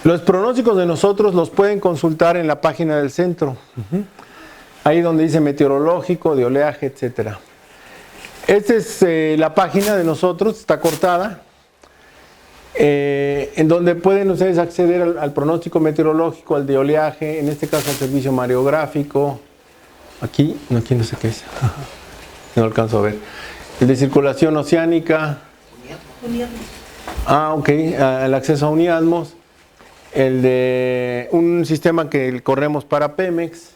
Los pronósticos de nosotros los pueden consultar en la página del centro, ahí donde dice meteorológico, de oleaje, etcétera. Esta es la página de nosotros, está cortada, en donde pueden ustedes acceder al pronóstico meteorológico, al de oleaje, en este caso al servicio mareográfico. Aquí no sé qué es, no alcanzo a ver. El de circulación oceánica. Ok, el acceso a Uniatmos. El de un sistema que corremos para Pemex.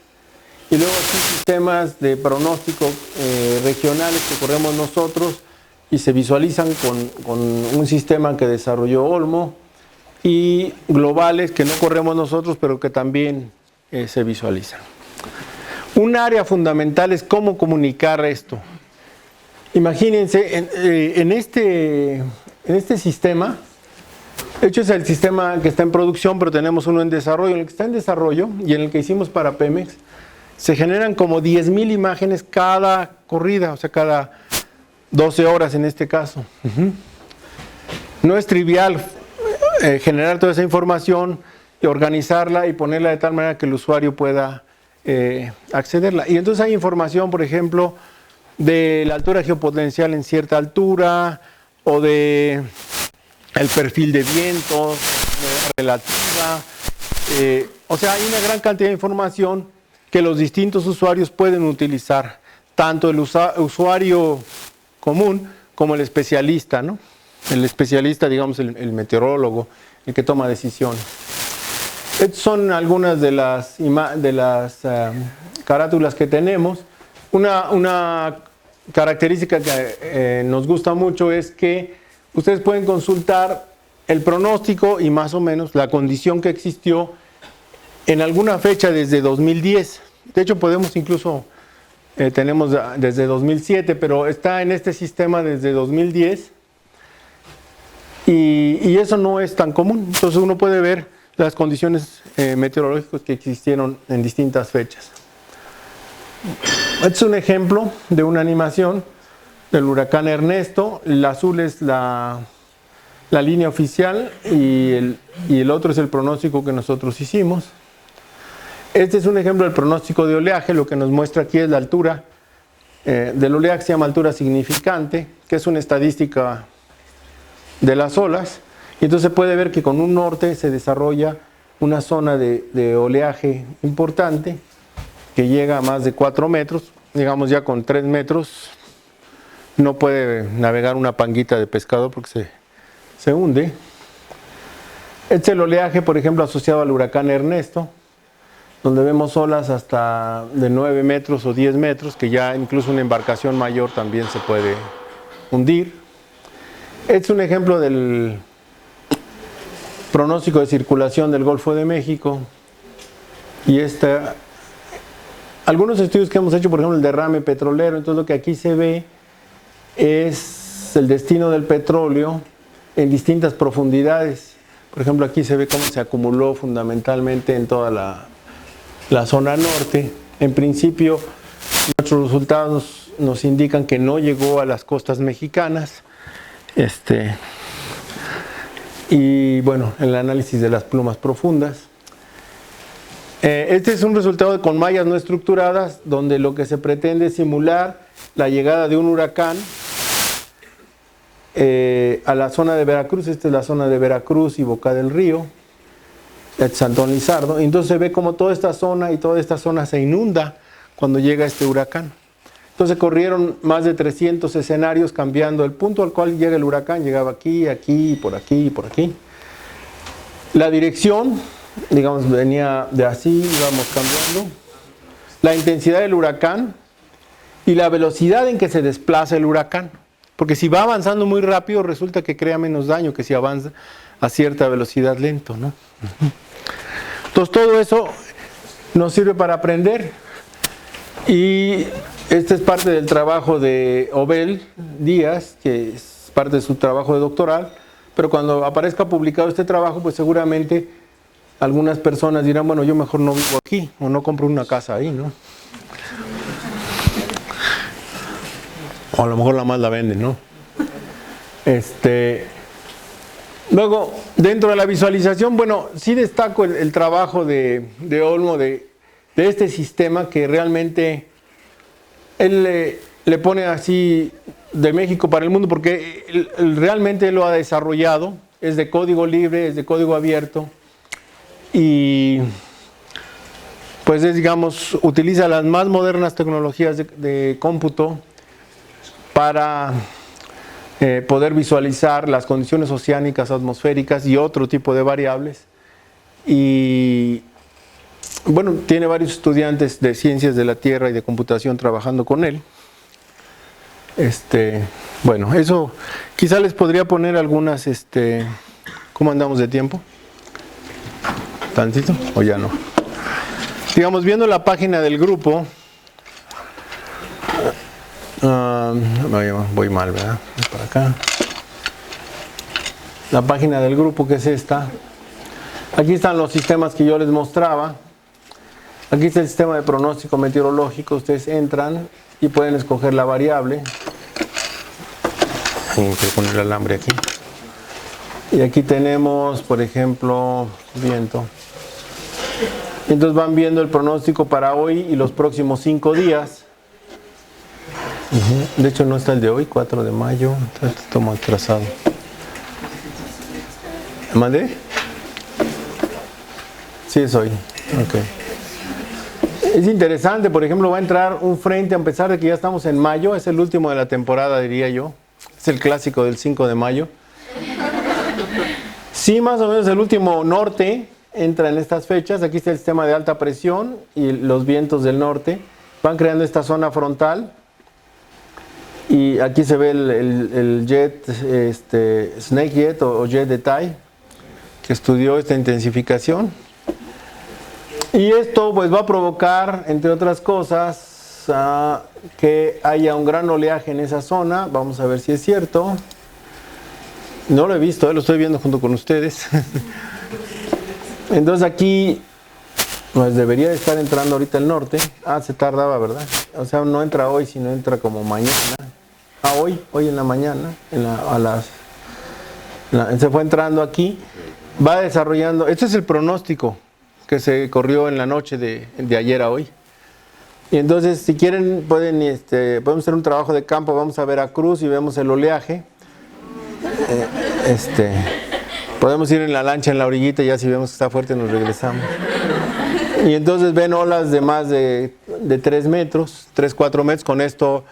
Y luego aquí sistemas de pronóstico regionales que corremos nosotros y se visualizan con un sistema que desarrolló Olmo, y globales que no corremos nosotros pero que también se visualizan. Un área fundamental es cómo comunicar esto. Imagínense, en este sistema, de hecho es el sistema que está en producción, pero tenemos uno en desarrollo. En el que está en desarrollo y en el que hicimos para Pemex, se generan como 10,000 imágenes cada corrida, o sea, cada 12 horas en este caso. No es trivial generar toda esa información y organizarla y ponerla de tal manera que el usuario pueda accederla. Y entonces hay información, por ejemplo, de la altura geopotencial en cierta altura, o de el perfil de vientos, de relativa. O sea, hay una gran cantidad de información que los distintos usuarios pueden utilizar, tanto el usuario común como el especialista, ¿no? El especialista, digamos, el meteorólogo, el que toma decisiones. Estas son algunas de las carátulas que tenemos. Una característica que nos gusta mucho es que ustedes pueden consultar el pronóstico y más o menos la condición que existió en alguna fecha desde 2010. De hecho, podemos incluso, tenemos desde 2007, pero está en este sistema desde 2010 y eso no es tan común. Entonces uno puede ver las condiciones meteorológicas que existieron en distintas fechas. Este es un ejemplo de una animación del huracán Ernesto. El azul es la línea oficial y el otro es el pronóstico que nosotros hicimos. Este es un ejemplo del pronóstico de oleaje. Lo que nos muestra aquí es la altura del oleaje, se llama altura significante, que es una estadística de las olas. Y entonces se puede ver que con un norte se desarrolla una zona de oleaje importante que llega a más de 4 metros, digamos ya con 3 metros no puede navegar una panguita de pescado porque se hunde. Este es el oleaje, por ejemplo, asociado al huracán Ernesto, donde vemos olas hasta de 9 metros o 10 metros, que ya incluso una embarcación mayor también se puede hundir. Este es un ejemplo del pronóstico de circulación del Golfo de México. Y algunos estudios que hemos hecho, por ejemplo, el derrame petrolero. Entonces lo que aquí se ve es el destino del petróleo en distintas profundidades. Por ejemplo, aquí se ve cómo se acumuló fundamentalmente en toda la zona norte. En principio, nuestros resultados nos indican que no llegó a las costas mexicanas. Y bueno, el análisis de las plumas profundas. Este es un resultado con mallas no estructuradas, donde lo que se pretende es simular la llegada de un huracán a la zona de Veracruz. Esta es la zona de Veracruz y Boca del Río, Santón Lizardo. Entonces se ve como toda esta zona se inunda cuando llega este huracán. Entonces corrieron más de 300 escenarios cambiando el punto al cual llega el huracán. Llegaba aquí, aquí, por aquí, por aquí. La dirección, digamos, venía de así, íbamos cambiando. La intensidad del huracán y la velocidad en que se desplaza el huracán. Porque si va avanzando muy rápido, resulta que crea menos daño que si avanza a cierta velocidad lento, ¿no? Entonces todo eso nos sirve para aprender. Y este es parte del trabajo de Obel Díaz, que es parte de su trabajo de doctoral. Pero cuando aparezca publicado este trabajo, pues seguramente algunas personas dirán, bueno, yo mejor no vivo aquí, o no compro una casa ahí, ¿no? O a lo mejor la más la venden, ¿no? Luego, dentro de la visualización, bueno, sí destaco el trabajo de Olmo, de este sistema que realmente él le pone así de México para el mundo, porque realmente él lo ha desarrollado, es de código libre, es de código abierto, y pues es, digamos, utiliza las más modernas tecnologías de cómputo para poder visualizar las condiciones oceánicas, atmosféricas y otro tipo de variables. Y bueno, tiene varios estudiantes de ciencias de la Tierra y de computación trabajando con él. Bueno, eso quizá les podría poner algunas, ¿cómo andamos de tiempo? ¿Tantito? ¿O ya no? Digamos, viendo la página del grupo, voy mal, ¿verdad? Para acá. La página del grupo, que es esta. Aquí están los sistemas que yo les mostraba. Aquí está el sistema de pronóstico meteorológico. Ustedes entran y pueden escoger la variable. Tengo que poner el alambre aquí. Y aquí tenemos, por ejemplo, viento. Entonces van viendo el pronóstico para hoy y los próximos 5 días. De hecho no está el de hoy, 4 de mayo, entonces tomo atrasado. ¿Mandé? Sí, es hoy. Okay. Es interesante, por ejemplo, va a entrar un frente, a pesar de que ya estamos en mayo, es el último de la temporada, diría yo. Es el clásico del 5 de mayo. Sí, más o menos el último norte entra en estas fechas. Aquí está el sistema de alta presión y los vientos del norte. Van creando esta zona frontal. Y aquí se ve el jet, Snake Jet o Jet de Tai, que estudió esta intensificación. Y esto pues va a provocar, entre otras cosas, que haya un gran oleaje en esa zona. Vamos a ver si es cierto. No lo he visto, lo estoy viendo junto con ustedes. Entonces aquí pues debería estar entrando ahorita el norte. Se tardaba, ¿verdad? O sea, no entra hoy, sino entra como mañana. Hoy en la mañana, se fue entrando aquí. Va desarrollando, este es el pronóstico que se corrió en la noche de ayer a hoy. Y entonces, si quieren, podemos hacer un trabajo de campo. Vamos a Veracruz y vemos el oleaje. Podemos ir en la lancha en la orillita, ya si vemos que está fuerte nos regresamos. Y entonces ven olas de más de 3 metros, 3, 4 metros. Con esto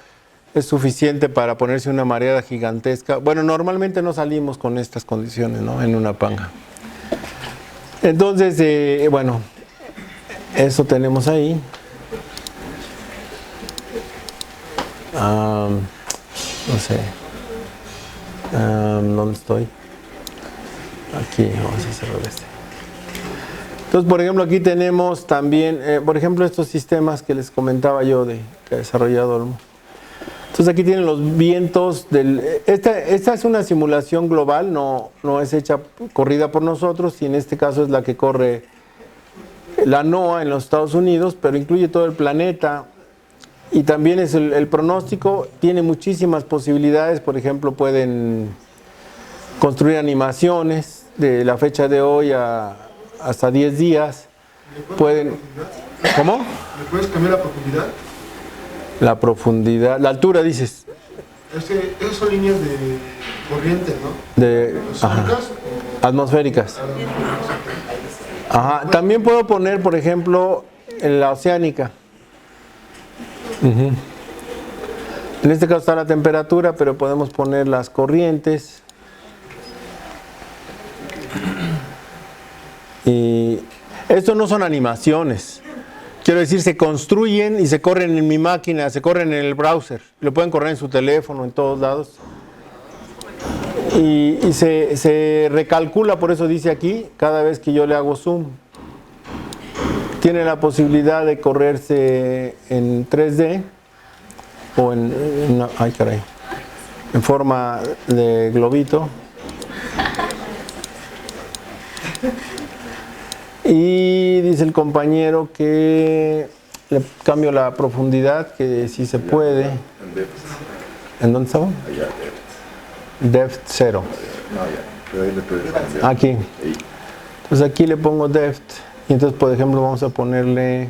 es suficiente para ponerse una mareada gigantesca. Bueno, normalmente no salimos con estas condiciones, ¿no? En una panga. Entonces, bueno, eso tenemos ahí. No sé. ¿Dónde estoy? Aquí, vamos a cerrar este. Entonces, por ejemplo, aquí tenemos también, por ejemplo, estos sistemas que les comentaba yo que ha desarrollado Olmo. Entonces aquí tienen los vientos esta es una simulación global, no es hecha corrida por nosotros, y en este caso es la que corre la NOAA en los Estados Unidos, pero incluye todo el planeta. Y también es el pronóstico, tiene muchísimas posibilidades. Por ejemplo, pueden construir animaciones de la fecha de hoy hasta 10 días. Pueden, ¿cómo? ¿Le puedes cambiar la profundidad? La profundidad, la altura dices. Esas son líneas de corriente, ¿no? Ajá, atmosféricas. Ajá. También puedo poner, por ejemplo, en la oceánica. En este caso está la temperatura, pero podemos poner las corrientes. Y esto no son animaciones. Quiero decir, se construyen y se corren en mi máquina, se corren en el browser. Lo pueden correr en su teléfono, en todos lados. Y se recalcula, por eso dice aquí, cada vez que yo le hago zoom. Tiene la posibilidad de correrse en 3D o en forma de globito. Y dice el compañero que le cambio la profundidad, que si se puede. ¿En dónde estaba? Depth 0. Aquí. Entonces aquí le pongo depth. Y entonces, por ejemplo, vamos a ponerle...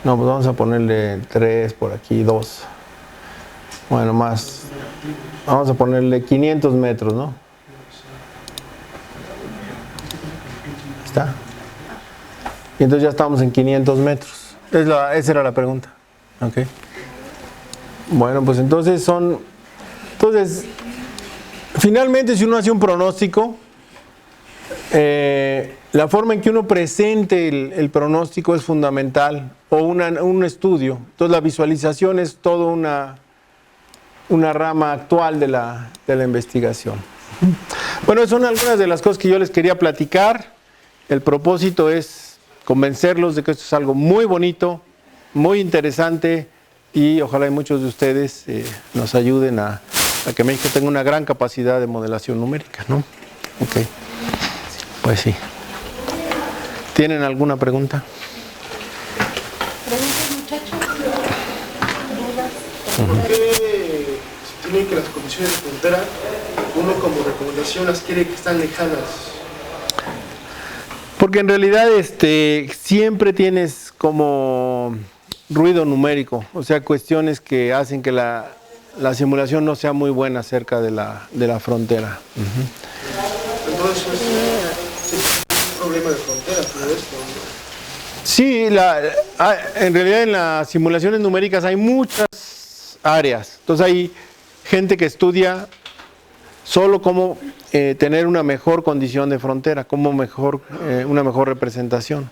No, pues vamos a ponerle 3 por aquí, 2. Bueno, más. Vamos a ponerle 500 metros, ¿no? ¿Está? Y entonces ya estamos en 500 metros. Esa era la pregunta. Ok. Bueno, pues entonces finalmente, si uno hace un pronóstico, la forma en que uno presente el pronóstico es fundamental, o un estudio. Entonces la visualización es toda una rama actual de la investigación. Bueno, son algunas de las cosas que yo les quería platicar. El propósito es convencerlos de que esto es algo muy bonito, muy interesante, y ojalá y muchos de ustedes nos ayuden a que México tenga una gran capacidad de modelación numérica, ¿no? Ok. Pues sí. ¿Tienen alguna pregunta? ¿Preguntas, muchachos? ¿Dudas? ¿Por qué se tiene que las condiciones de frontera, uno como recomendación las quiere que están lejanas? Porque en realidad siempre tienes como ruido numérico, o sea, cuestiones que hacen que la simulación no sea muy buena cerca de la frontera. Entonces, es un problema de frontera todo esto, ¿no? Sí, en realidad en las simulaciones numéricas hay muchas áreas. Entonces hay gente que estudia solo cómo tener una mejor condición de frontera, cómo una mejor representación.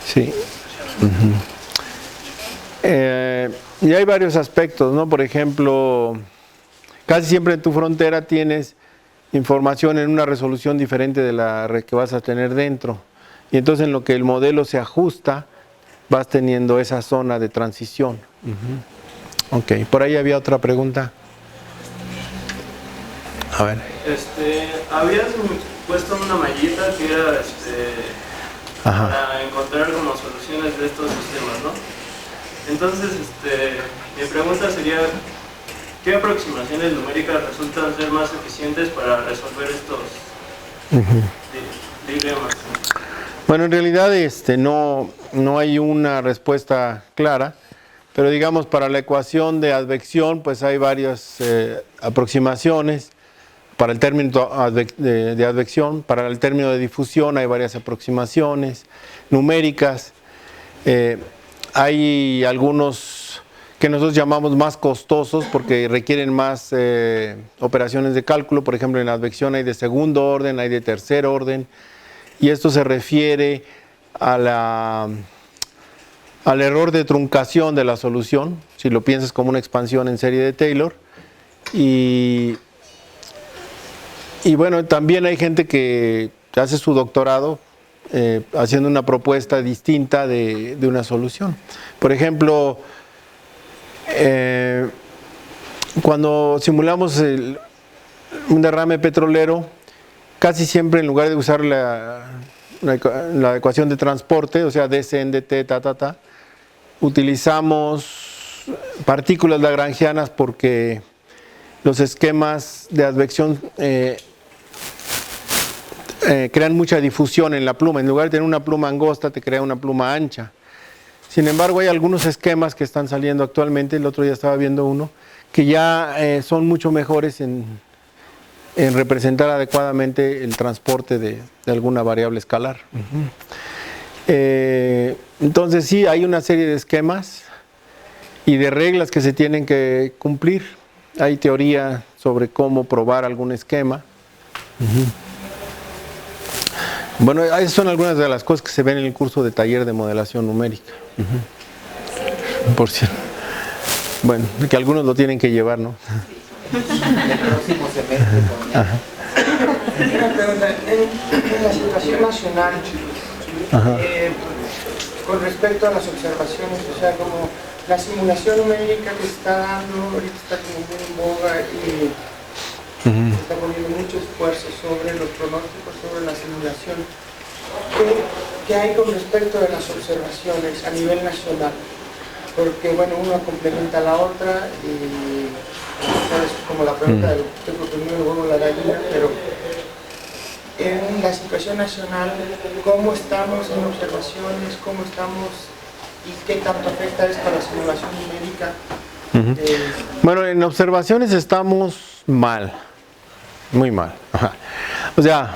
Sí. Y hay varios aspectos, ¿no? Por ejemplo, casi siempre en tu frontera tienes información en una resolución diferente de la que vas a tener dentro. Y entonces en lo que el modelo se ajusta, vas teniendo esa zona de transición. Ok, por ahí había otra pregunta. A ver. Habías puesto una mallita que era para encontrar como soluciones de estos sistemas, ¿no? Entonces, mi pregunta sería, ¿qué aproximaciones numéricas resultan ser más eficientes para resolver estos dilemas? Bueno, en realidad no hay una respuesta clara, pero digamos para la ecuación de advección pues hay varias aproximaciones. Para el término de advección, para el término de difusión hay varias aproximaciones numéricas. Hay algunos que nosotros llamamos más costosos porque requieren más operaciones de cálculo. Por ejemplo, en la advección hay de segundo orden, hay de tercer orden. Y esto se refiere al error de truncación de la solución, si lo piensas como una expansión en serie de Taylor. Y bueno, también hay gente que hace su doctorado haciendo una propuesta distinta de una solución. Por ejemplo, cuando simulamos un derrame petrolero, casi siempre en lugar de usar la ecuación de transporte, o sea, dc en dt, utilizamos partículas lagrangianas porque los esquemas de advección crean mucha difusión en la pluma. En lugar de tener una pluma angosta, te crea una pluma ancha. Sin embargo, hay algunos esquemas que están saliendo actualmente, el otro día estaba viendo uno, que ya son mucho mejores en representar adecuadamente el transporte de alguna variable escalar. Entonces sí, hay una serie de esquemas y de reglas que se tienen que cumplir. Hay teoría sobre cómo probar algún esquema. Bueno, esas son algunas de las cosas que se ven en el curso de taller de modelación numérica. Por cierto. Bueno, que algunos lo tienen que llevar, ¿no? El próximo semestre. Una pregunta, en la situación nacional, con respecto a las observaciones, o sea, como la simulación numérica que está dando, ahorita está como muy en boga y se está poniendo mucho esfuerzo sobre los pronósticos, sobre la simulación. ¿Qué hay con respecto de las observaciones a nivel nacional? Porque, bueno, una complementa a la otra y es como la pregunta del primero huevo la gallina, pero en la situación nacional, ¿cómo estamos en observaciones? ¿Cómo estamos y qué tanto afecta esto a la simulación numérica? Bueno, en observaciones estamos mal, muy mal. O sea,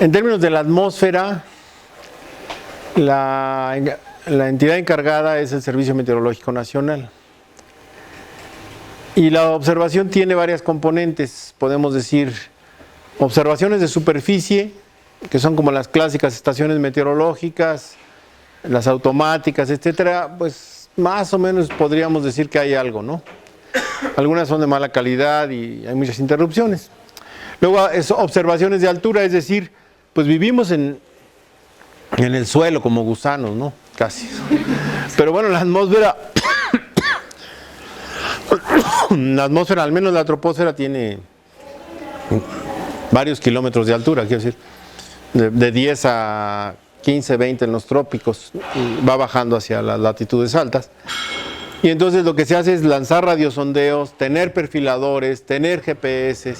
en términos de la atmósfera, la entidad encargada es el Servicio Meteorológico Nacional. Y la observación tiene varias componentes, podemos decir, observaciones de superficie, que son como las clásicas estaciones meteorológicas, las automáticas, etcétera, pues más o menos podríamos decir que hay algo, ¿no? Algunas son de mala calidad y hay muchas interrupciones. Luego, observaciones de altura, es decir, pues vivimos en el suelo como gusanos, ¿no? Casi. Pero bueno, la atmósfera, al menos la troposfera tiene varios kilómetros de altura, quiero decir, de 10 a 15, 20 en los trópicos, y va bajando hacia las latitudes altas. Y entonces lo que se hace es lanzar radiosondeos, tener perfiladores, tener GPS.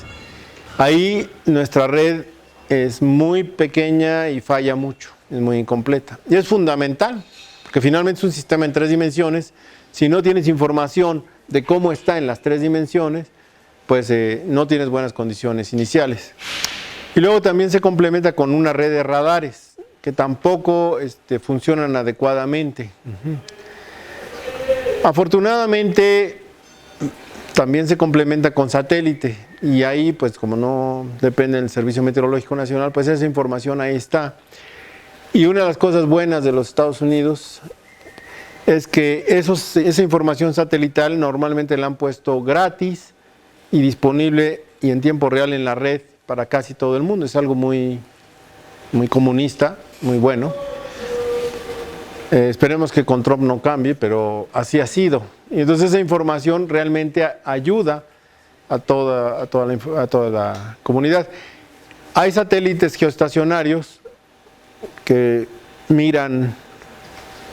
Ahí nuestra red es muy pequeña y falla mucho, es muy incompleta. Y es fundamental, porque finalmente es un sistema en 3 dimensiones. Si no tienes información de cómo está en las 3 dimensiones, pues no tienes buenas condiciones iniciales. Y luego también se complementa con una red de radares, que tampoco funcionan adecuadamente. Afortunadamente, también se complementa con satélite, y ahí, pues como no depende del Servicio Meteorológico Nacional, pues esa información ahí está. Y una de las cosas buenas de los Estados Unidos es que esa información satelital normalmente la han puesto gratis y disponible y en tiempo real en la red para casi todo el mundo. Es algo muy, muy comunista, muy bueno. Esperemos que con Trump no cambie, pero así ha sido. Y entonces esa información realmente ayuda a toda la comunidad. Hay satélites geoestacionarios que miran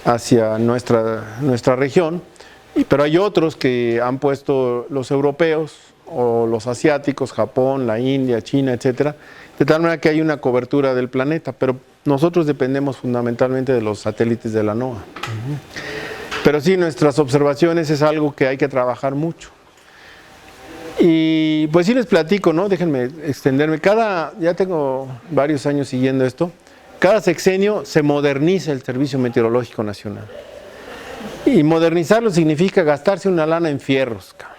hacia nuestra región, pero hay otros que han puesto los europeos o los asiáticos, Japón, la India, China, etcétera, de tal manera que hay una cobertura del planeta, pero nosotros dependemos fundamentalmente de los satélites de la NOAA. Pero sí, nuestras observaciones es algo que hay que trabajar mucho. Y pues sí les platico, ¿no? Déjenme extenderme. Ya tengo varios años siguiendo esto. Cada sexenio se moderniza el Servicio Meteorológico Nacional. Y modernizarlo significa gastarse una lana en fierros, cabrón.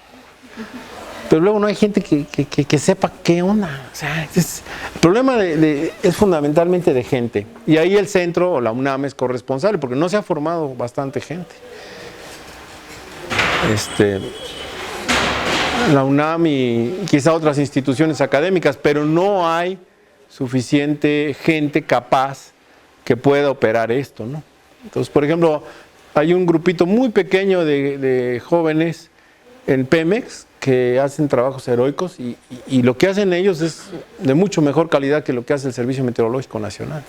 Pero luego no hay gente que sepa qué onda. O sea, el problema es fundamentalmente de gente. Y ahí el centro o la UNAM es corresponsable, porque no se ha formado bastante gente. La UNAM y quizá otras instituciones académicas, pero no hay suficiente gente capaz que pueda operar esto, ¿no? Entonces, por ejemplo, hay un grupito muy pequeño de jóvenes en Pemex que hacen trabajos heroicos y lo que hacen ellos es de mucho mejor calidad que lo que hace el Servicio Meteorológico Nacional.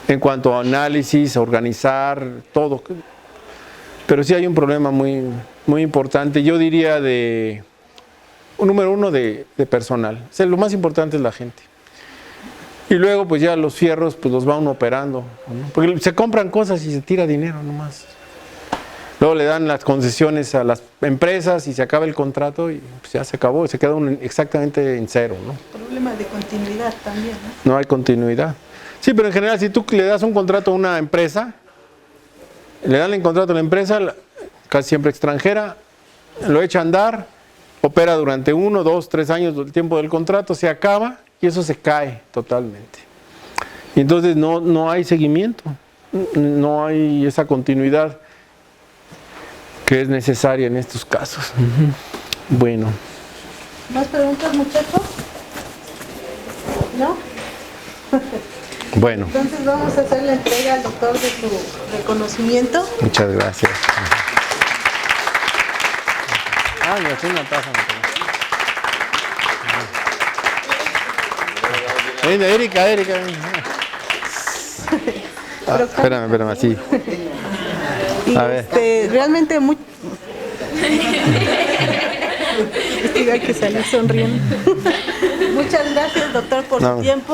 En cuanto a análisis, a organizar, todo. Pero sí hay un problema muy, muy importante, yo diría número uno de personal. O sea, lo más importante es la gente. Y luego pues ya los fierros pues los va uno operando, ¿no? Porque se compran cosas y se tira dinero nomás. Luego le dan las concesiones a las empresas y se acaba el contrato y pues ya se acabó, se queda uno exactamente en cero, ¿no? Problema de continuidad también, ¿no? No hay continuidad. Sí, pero en general si tú le das un contrato a una empresa, le dan el contrato a la empresa, casi siempre extranjera, lo echa a andar, opera durante 1, 2, 3 años del tiempo del contrato, se acaba y eso se cae totalmente. Y entonces no hay seguimiento, no hay esa continuidad que es necesaria en estos casos. Bueno. ¿Más preguntas, muchachos? ¿No? Bueno. Entonces vamos a hacer la entrega al doctor de su reconocimiento. Muchas gracias. Me hace una taza. Venga, Erika. Espérame, así. Y a ver. Realmente muy... Hay que salir sonriendo. Muchas gracias, doctor, por su tiempo.